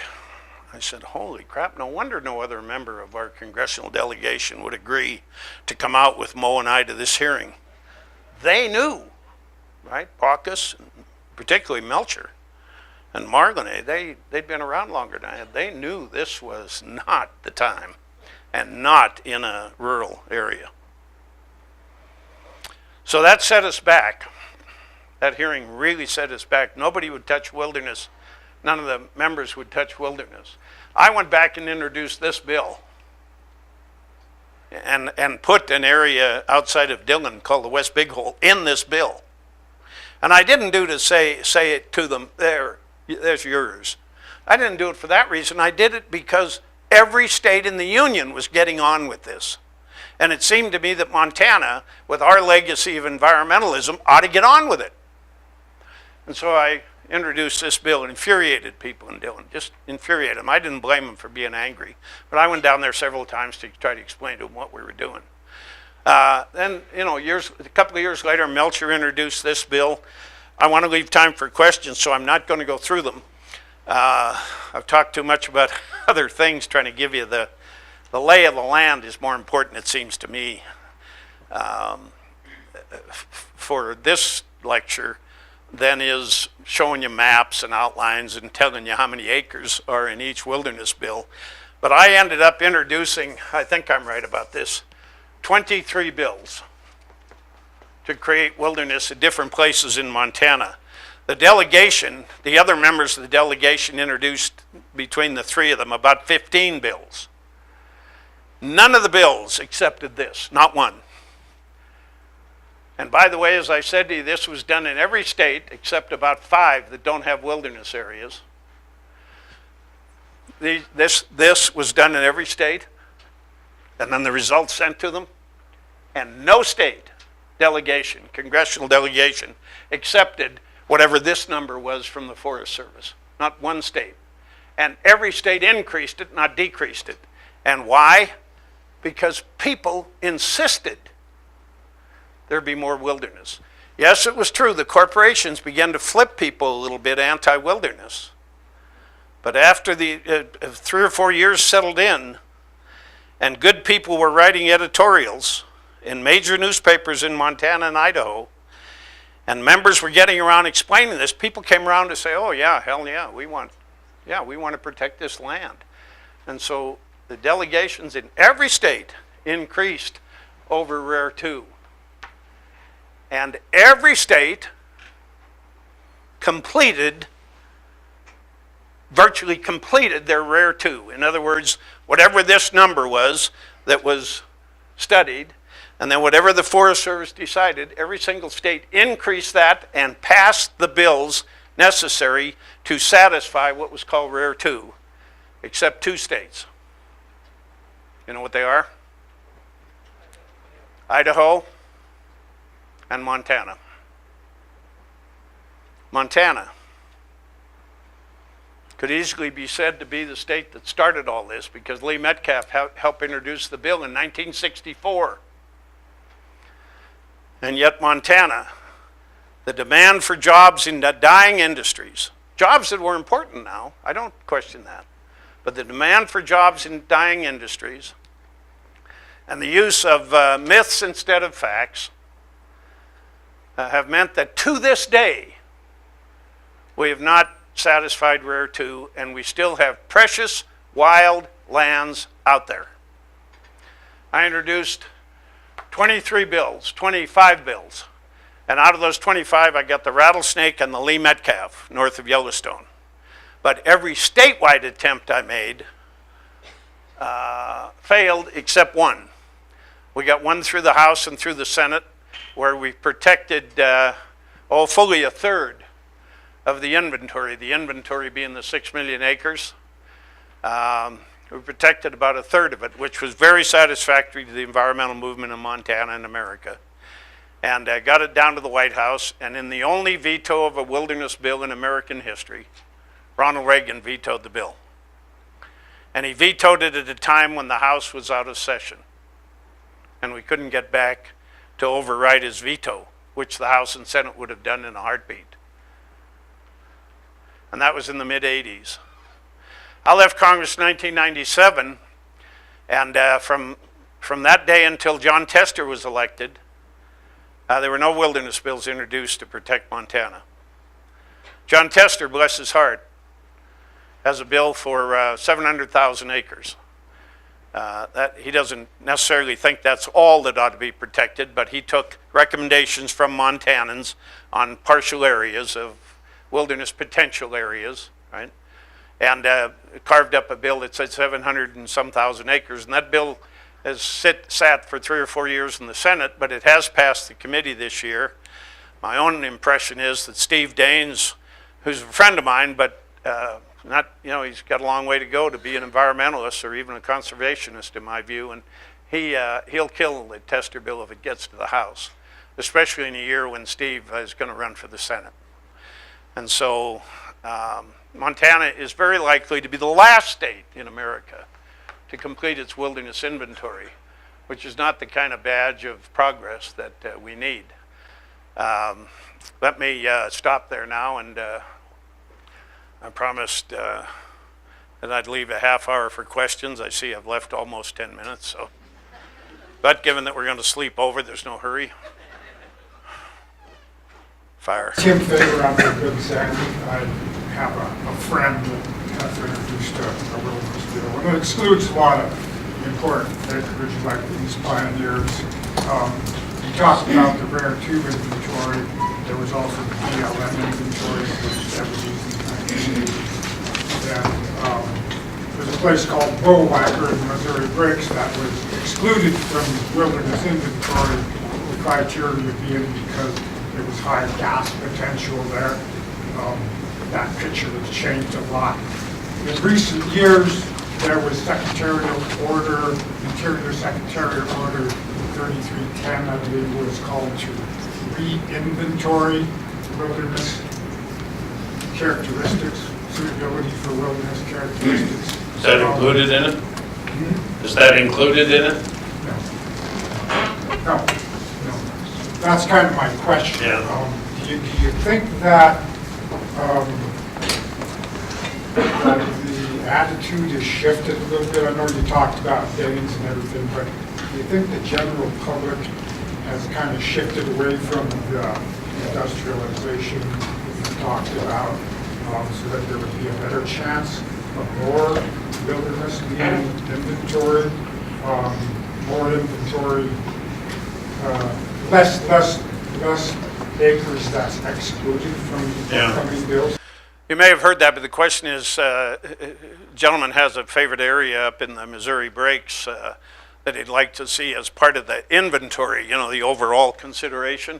[SPEAKER 2] I said, "Holy crap, no wonder no other member of our congressional delegation would agree to come out with Mo and I to this hearing." They knew, right? Baucus, particularly Melcher, and Marlene, they'd been around longer than I had. They knew this was not the time, and not in a rural area. So that set us back. That hearing really set us back. Nobody would touch wilderness. None of the members would touch wilderness. I went back and introduced this bill and put an area outside of Dillon called the West Big Hole in this bill. And I didn't do to say it to them, there's yours. I didn't do it for that reason. I did it because every state in the Union was getting on with this. And it seemed to me that Montana, with our legacy of environmentalism, ought to get on with it. And so I introduced this bill and infuriated people in Dillon, just infuriated them. I didn't blame them for being angry, but I went down there several times to try to explain to them what we were doing. Then, you know, a couple of years later, Melcher introduced this bill. I want to leave time for questions, so I'm not going to go through them. I've talked too much about other things, trying to give you the lay of the land is more important, it seems to me, for this lecture than is showing you maps and outlines and telling you how many acres are in each wilderness bill. But I ended up introducing, I think I'm right about this, 23 bills to create wilderness at different places in Montana. The delegation, the other members of the delegation introduced between the three of them about 15 bills. None of the bills accepted this, not one. And by the way, as I said to you, this was done in every state except about 5 that don't have wilderness areas. This was done in every state, and then the results sent to them. And no state delegation, congressional delegation, accepted whatever this number was from the Forest Service. Not one state. And every state increased it, not decreased it. And why? Because people insisted there be more wilderness. Yes, it was true. The corporations began to flip people a little bit anti-wilderness. But after the 3 or 4 years settled in, and good people were writing editorials in major newspapers in Montana and Idaho, and members were getting around explaining this, people came around to say, oh yeah, hell yeah, we want to protect this land. And so the delegations in every state increased over Rare 2. And every state virtually completed their Rare 2. In other words, whatever this number was that was studied, and then whatever the Forest Service decided, every single state increased that and passed the bills necessary to satisfy what was called Rare 2, except 2 states. You know what they are? Idaho and Montana. Montana could easily be said to be the state that started all this because Lee Metcalf helped introduce the bill in 1964. And yet Montana, the demand for jobs in the dying industries, jobs that were important now, I don't question that, but the demand for jobs in dying industries and the use of myths instead of facts have meant that to this day, we have not satisfied Rare 2, and we still have precious wild lands out there. I introduced 25 bills, and out of those 25, I got the rattlesnake and the Lee Metcalf north of Yellowstone. But every statewide attempt I made failed except one. We got one through the House and through the Senate, where we protected fully a third of the inventory being the 6 million acres. We protected about a third of it, which was very satisfactory to the environmental movement in Montana and America. And got it down to the White House, and in the only veto of a wilderness bill in American history, Ronald Reagan vetoed the bill. And he vetoed it at a time when the House was out of session. And we couldn't get back to override his veto, which the House and Senate would have done in a heartbeat. And that was in the mid-'80s. I left Congress in 1997, and from that day until John Tester was elected, there were no wilderness bills introduced to protect Montana. John Tester, bless his heart, has a bill for 700,000 acres. That he doesn't necessarily think that's all that ought to be protected, but he took recommendations from Montanans on partial areas of wilderness potential areas, right? And carved up a bill that said 700 and some thousand acres, and that bill has sat for 3 or 4 years in the Senate, but it has passed the committee this year. My own impression is that Steve Daines, who's a friend of mine, but not, he's got a long way to go to be an environmentalist or even a conservationist in my view, and he'll kill the tester bill if it gets to the House, especially in a year when Steve is going to run for the Senate. And so Montana is very likely to be the last state in America to complete its wilderness inventory, which is not the kind of badge of progress that we need. Let me stop there now, and I promised that I'd leave a half hour for questions. I see I've left almost 10 minutes, so. But given that we're going to sleep over, there's no hurry. Fire.
[SPEAKER 3] Tim Faber, I'm a good Sandy. I have a friend that has introduced a wilderness bill, and it excludes a lot of important acreage like these pioneers. You talked about the rare tube inventory. There was also the BLM inventory that was used in the 1980s. And there's a place called Bullwhacker in Missouri Breaks that was excluded from wilderness inventory. The criteria being because there was high gas potential there. That picture has changed a lot. In recent years, there was Secretarial Order, Interior Secretarial Order 3310, I believe it was called, to re-inventory wilderness characteristics, suitability for wilderness characteristics.
[SPEAKER 2] Is that included in it? Is that included in it?
[SPEAKER 3] No. That's kind of my question.
[SPEAKER 2] Yeah.
[SPEAKER 3] Do you think that the attitude has shifted a little bit? I know you talked about Daines and everything, but do you think the general public has kind of shifted away from the industrialization you talked about, so that there would be a better chance of more wilderness being inventoried, more inventory, less acres that's excluded from upcoming bills?
[SPEAKER 2] You may have heard that, but the question is, gentleman has a favorite area up in the Missouri Breaks that he'd like to see as part of the inventory, the overall consideration,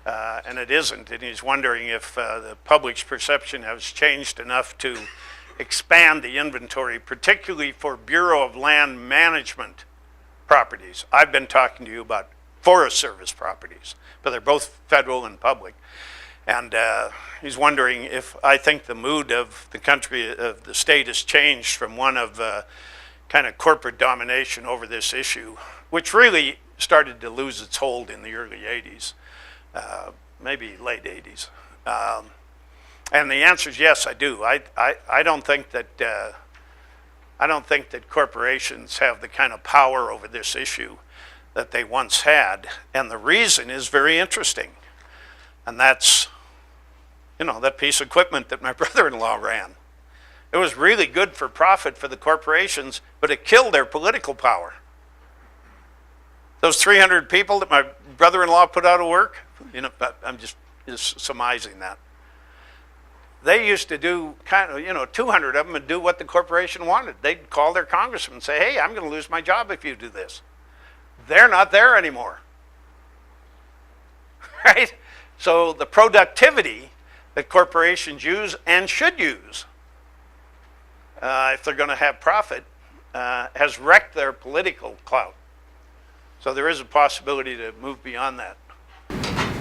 [SPEAKER 2] and it isn't. And he's wondering if the public's perception has changed enough to expand the inventory, particularly for Bureau of Land Management properties. I've been talking to you about Forest Service properties, but they're both federal and public. And he's wondering if I think the mood of the country, of the state, has changed from one of kind of corporate domination over this issue, which really started to lose its hold in the early 80s, maybe late 80s. And the answer is yes, I do. I don't think that corporations have the kind of power over this issue that they once had, and the reason is very interesting, and that's, that piece of equipment that my brother-in-law ran. It was really good for profit for the corporations, but it killed their political power. Those 300 people that my brother-in-law put out of work, I'm just surmising that. They used to do 200 of them would do what the corporation wanted. They'd call their congressman and say, hey, I'm going to lose my job if you do this. They're not there anymore, right? So the productivity that corporations use and should use if they're going to have profit has wrecked their political clout. So there is a possibility to move beyond that.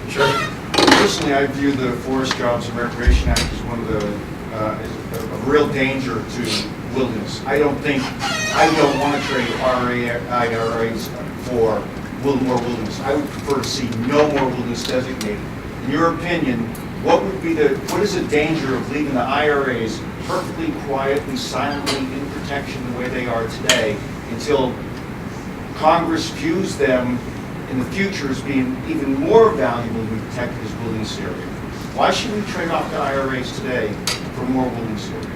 [SPEAKER 4] Sure. Personally, I view the Forest Jobs and Recreation Act as one of the a real danger to wilderness. I don't want to trade IRAs for more wilderness. I would prefer to see no more wilderness designated. In your opinion, what is the danger of leaving the IRAs perfectly quietly, silently in protection the way they are today until Congress views them in the future as being even more valuable to be protected as wilderness area? Why should we trade off the IRAs today for more wilderness area?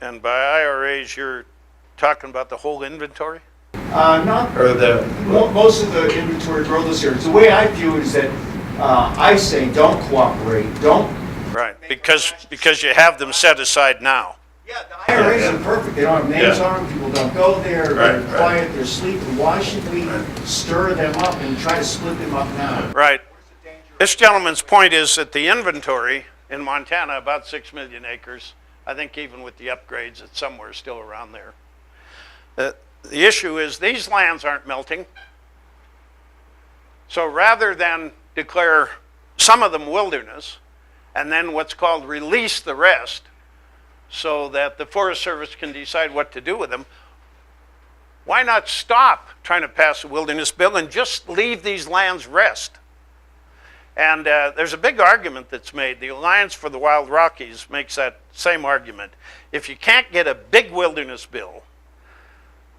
[SPEAKER 2] And by IRAs, you're talking about the whole inventory?
[SPEAKER 4] Not,
[SPEAKER 2] Or the,
[SPEAKER 4] most of the inventory roadless areas. The way I view it is that I say don't cooperate, don't.
[SPEAKER 2] right, because you have them set aside now.
[SPEAKER 4] Yeah, the IRAs are perfect. They don't have names
[SPEAKER 2] Yeah.
[SPEAKER 4] on them, people don't go there,
[SPEAKER 2] Right,
[SPEAKER 4] they're
[SPEAKER 2] right.
[SPEAKER 4] quiet, they're sleeping. Why should we stir them up and try to split them up now?
[SPEAKER 2] Right. This gentleman's point is that the inventory in Montana, about 6 million acres, I think even with the upgrades, it's somewhere still around there. The issue is these lands aren't melting. So rather than declare some of them wilderness, and then what's called release the rest, so that the Forest Service can decide what to do with them, why not stop trying to pass a wilderness bill and just leave these lands rest? And there's a big argument that's made. The Alliance for the Wild Rockies makes that same argument. If you can't get a big wilderness bill,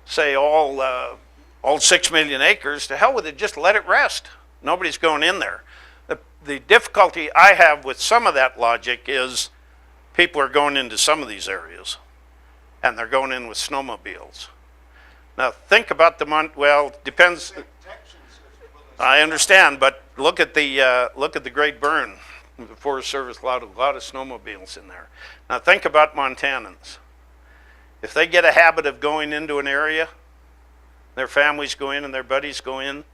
[SPEAKER 2] say all 6 million acres, to hell with it, just let it rest. Nobody's going in there. The difficulty I have with some of that logic is people are going into some of these areas, and they're going in with snowmobiles. Now think about well, depends. I understand, but look at the Great Burn. The Forest Service allowed a lot of snowmobiles in there. Now think about Montanans. If they get a habit of going into an area, their families go in and their buddies go in,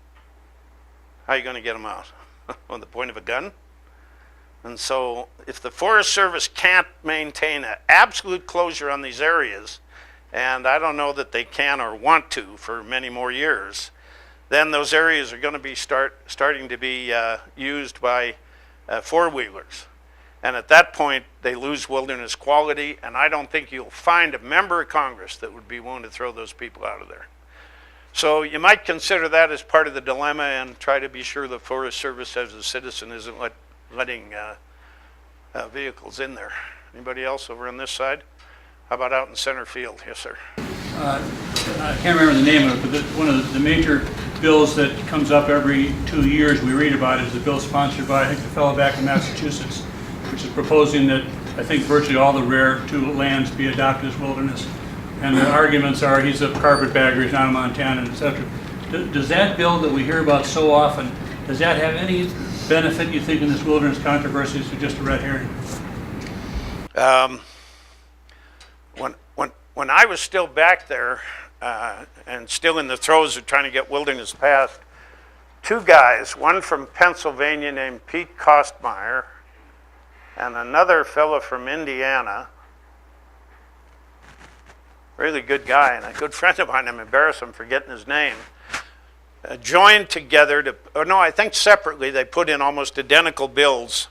[SPEAKER 2] how are you going to get them out? On the point of a gun? And so if the Forest Service can't maintain an absolute closure on these areas, and I don't know that they can or want to for many more years, then those areas are going to be starting to be used by four-wheelers. And at that point, they lose wilderness quality, and I don't think you'll find a member of Congress that would be willing to throw those people out of there. So you might consider that as part of the dilemma and try to be sure the Forest Service as a citizen isn't letting vehicles in there. Anybody else over on this side? How about out in center field? Yes, sir.
[SPEAKER 5] I can't remember the name of it, but one of the major bills that comes up every 2 years we read about is the bill sponsored by, I think, the fellow back in Massachusetts, which is proposing that I think virtually all the rare two lands be adopted as wilderness. And the arguments are he's a carpetbagger, he's not a Montanan, etc. Does that bill that we hear about so often, does that have any benefit, you think, in this wilderness controversy, or just a red herring?
[SPEAKER 2] When I was still back there and still in the throes of trying to get wilderness passed, two guys, one from Pennsylvania named Pete Kostmeyer and another fellow from Indiana, really good guy and a good friend of mine, I'm embarrassed I'm forgetting his name, joined together to, or no, I think separately, they put in almost identical bills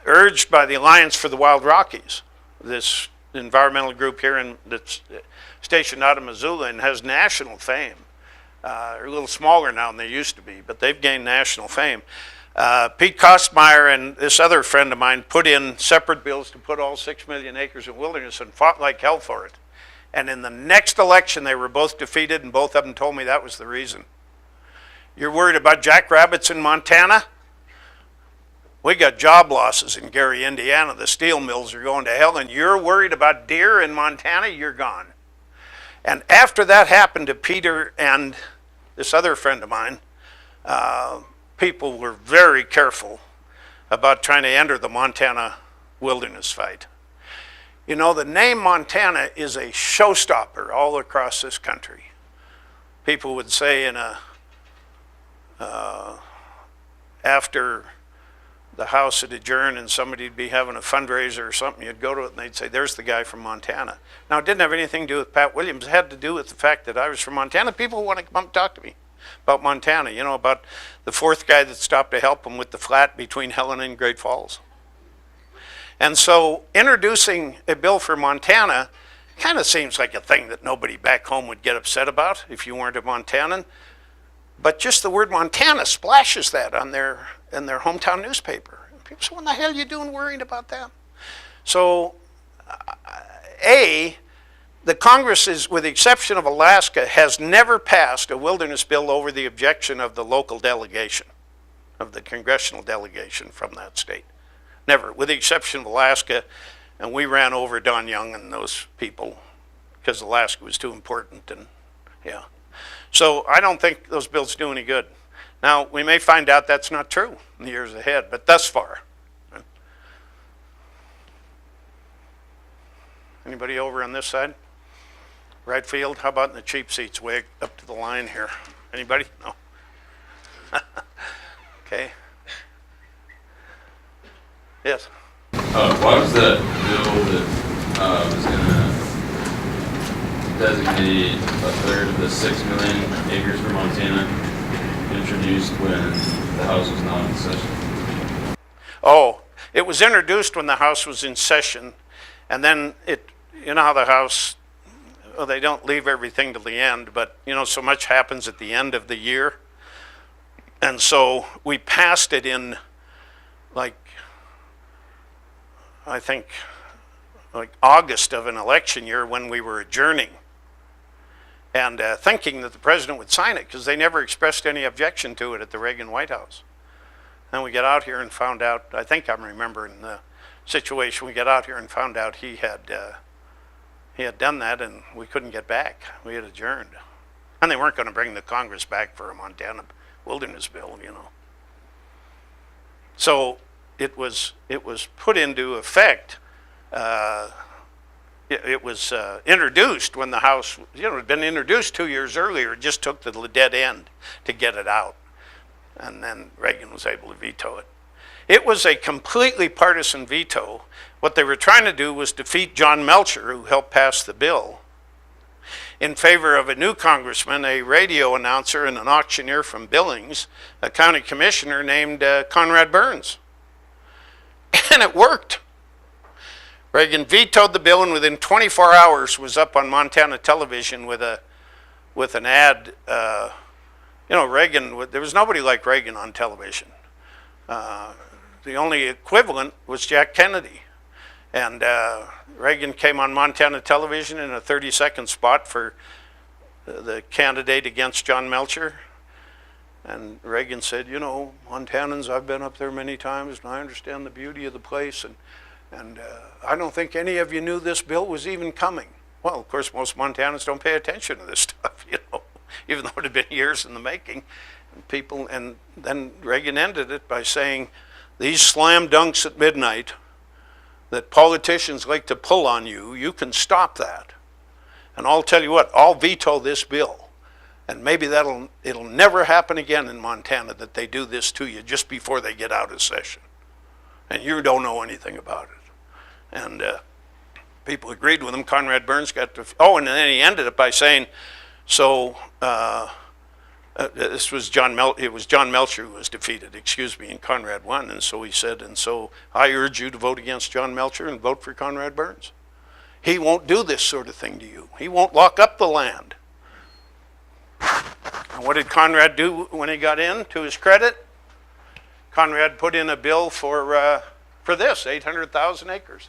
[SPEAKER 2] urged by the Alliance for the Wild Rockies, this environmental group here that's stationed out of Missoula and has national fame. They're a little smaller now than they used to be, but they've gained national fame. Pete Kostmeyer and this other friend of mine put in separate bills to put all 6 million acres in wilderness and fought like hell for it. And in the next election, they were both defeated, and both of them told me that was the reason. You're worried about jackrabbits in Montana? We got job losses in Gary, Indiana. The steel mills are going to hell, and you're worried about deer in Montana? You're gone. And after that happened to Peter and this other friend of mine, people were very careful about trying to enter the Montana wilderness fight. You know, the name Montana is a showstopper all across this country. People would say after the House had adjourned and somebody'd be having a fundraiser or something, you'd go to it and they'd say, there's the guy from Montana. Now, it didn't have anything to do with Pat Williams. It had to do with the fact that I was from Montana. People want to come up and talk to me about Montana, you know, about the fourth guy that stopped to help them with the flat between Helena and Great Falls. And so introducing a bill for Montana kind of seems like a thing that nobody back home would get upset about if you weren't a Montanan. But just the word Montana splashes that on in their hometown newspaper. People say, what the hell are you doing worrying about that? So, the Congress is, with the exception of Alaska, has never passed a wilderness bill over the objection of the local delegation, of the congressional delegation from that state. Never, with the exception of Alaska, and we ran over Don Young and those people because Alaska was too important and Yeah. So I don't think those bills do any good. Now, we may find out that's not true in the years ahead, but thus far. Anybody over on this side? Right field? How about in the cheap seats way up to the line here? Anybody? No? Okay. Yes?
[SPEAKER 6] Why was that bill that was going to designate a third of the 6 million acres for Montana introduced when the House was not in session?
[SPEAKER 2] Oh, it was introduced when the House was in session, and then you know how the House, well, they don't leave everything till the end, but you know, so much happens at the end of the year. And so we passed it in, like, I think, like August of an election year when we were adjourning, and thinking that the president would sign it because they never expressed any objection to it at the Reagan White House. Then we get out here and found out, I think I'm remembering the situation, we got out here and found out he had done that and we couldn't get back. We had adjourned. And they weren't going to bring the Congress back for a Montana wilderness bill, you know. So it was put into effect. It was introduced when the House, you know, it had been introduced 2 years earlier. It just took the dead end to get it out. And then Reagan was able to veto it. It was a completely partisan veto. What they were trying to do was defeat John Melcher, who helped pass the bill, in favor of a new congressman, a radio announcer and an auctioneer from Billings, a county commissioner named Conrad Burns. And it worked. Reagan vetoed the bill and within 24 hours was up on Montana television with an ad. You know, Reagan, there was nobody like Reagan on television. The only equivalent was Jack Kennedy. And Reagan came on Montana television in a 30-second spot for the candidate against John Melcher. And Reagan said, you know, Montanans, I've been up there many times and I understand the beauty of the place. And I don't think any of you knew this bill was even coming. Well, of course, most Montanans don't pay attention to this stuff, you know, even though it had been years in the making. And then Reagan ended it by saying, these slam dunks at midnight that politicians like to pull on you, you can stop that. And I'll tell you what, I'll veto this bill. And maybe it'll never happen again in Montana that they do this to you just before they get out of session. And you don't know anything about it. And people agreed with him. Conrad Burns got to, and then he ended it by saying, so it was John Melcher who was defeated, and Conrad won. And so he said, and so I urge you to vote against John Melcher and vote for Conrad Burns. He won't do this sort of thing to you. He won't lock up the land. And what did Conrad do when he got in, to his credit? Conrad put in a bill for this, 800,000 acres,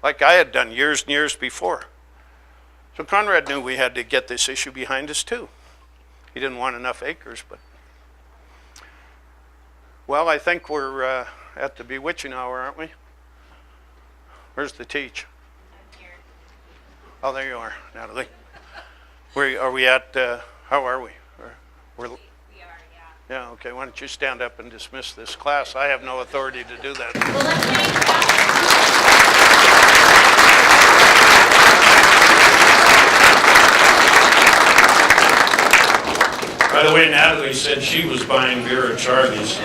[SPEAKER 2] like I had done years and years before. So Conrad knew we had to get this issue behind us too. He didn't want enough acres, but... Well, I think we're at the bewitching hour, aren't we? Where's the teach? Oh, there you are, Natalie. Are we at, how are we? We are, yeah. Yeah, okay, why don't you stand up and dismiss this class? I have no authority to do that.
[SPEAKER 1] Well, let's thank
[SPEAKER 2] By the way, Natalie said she was buying beer at Charlie's. So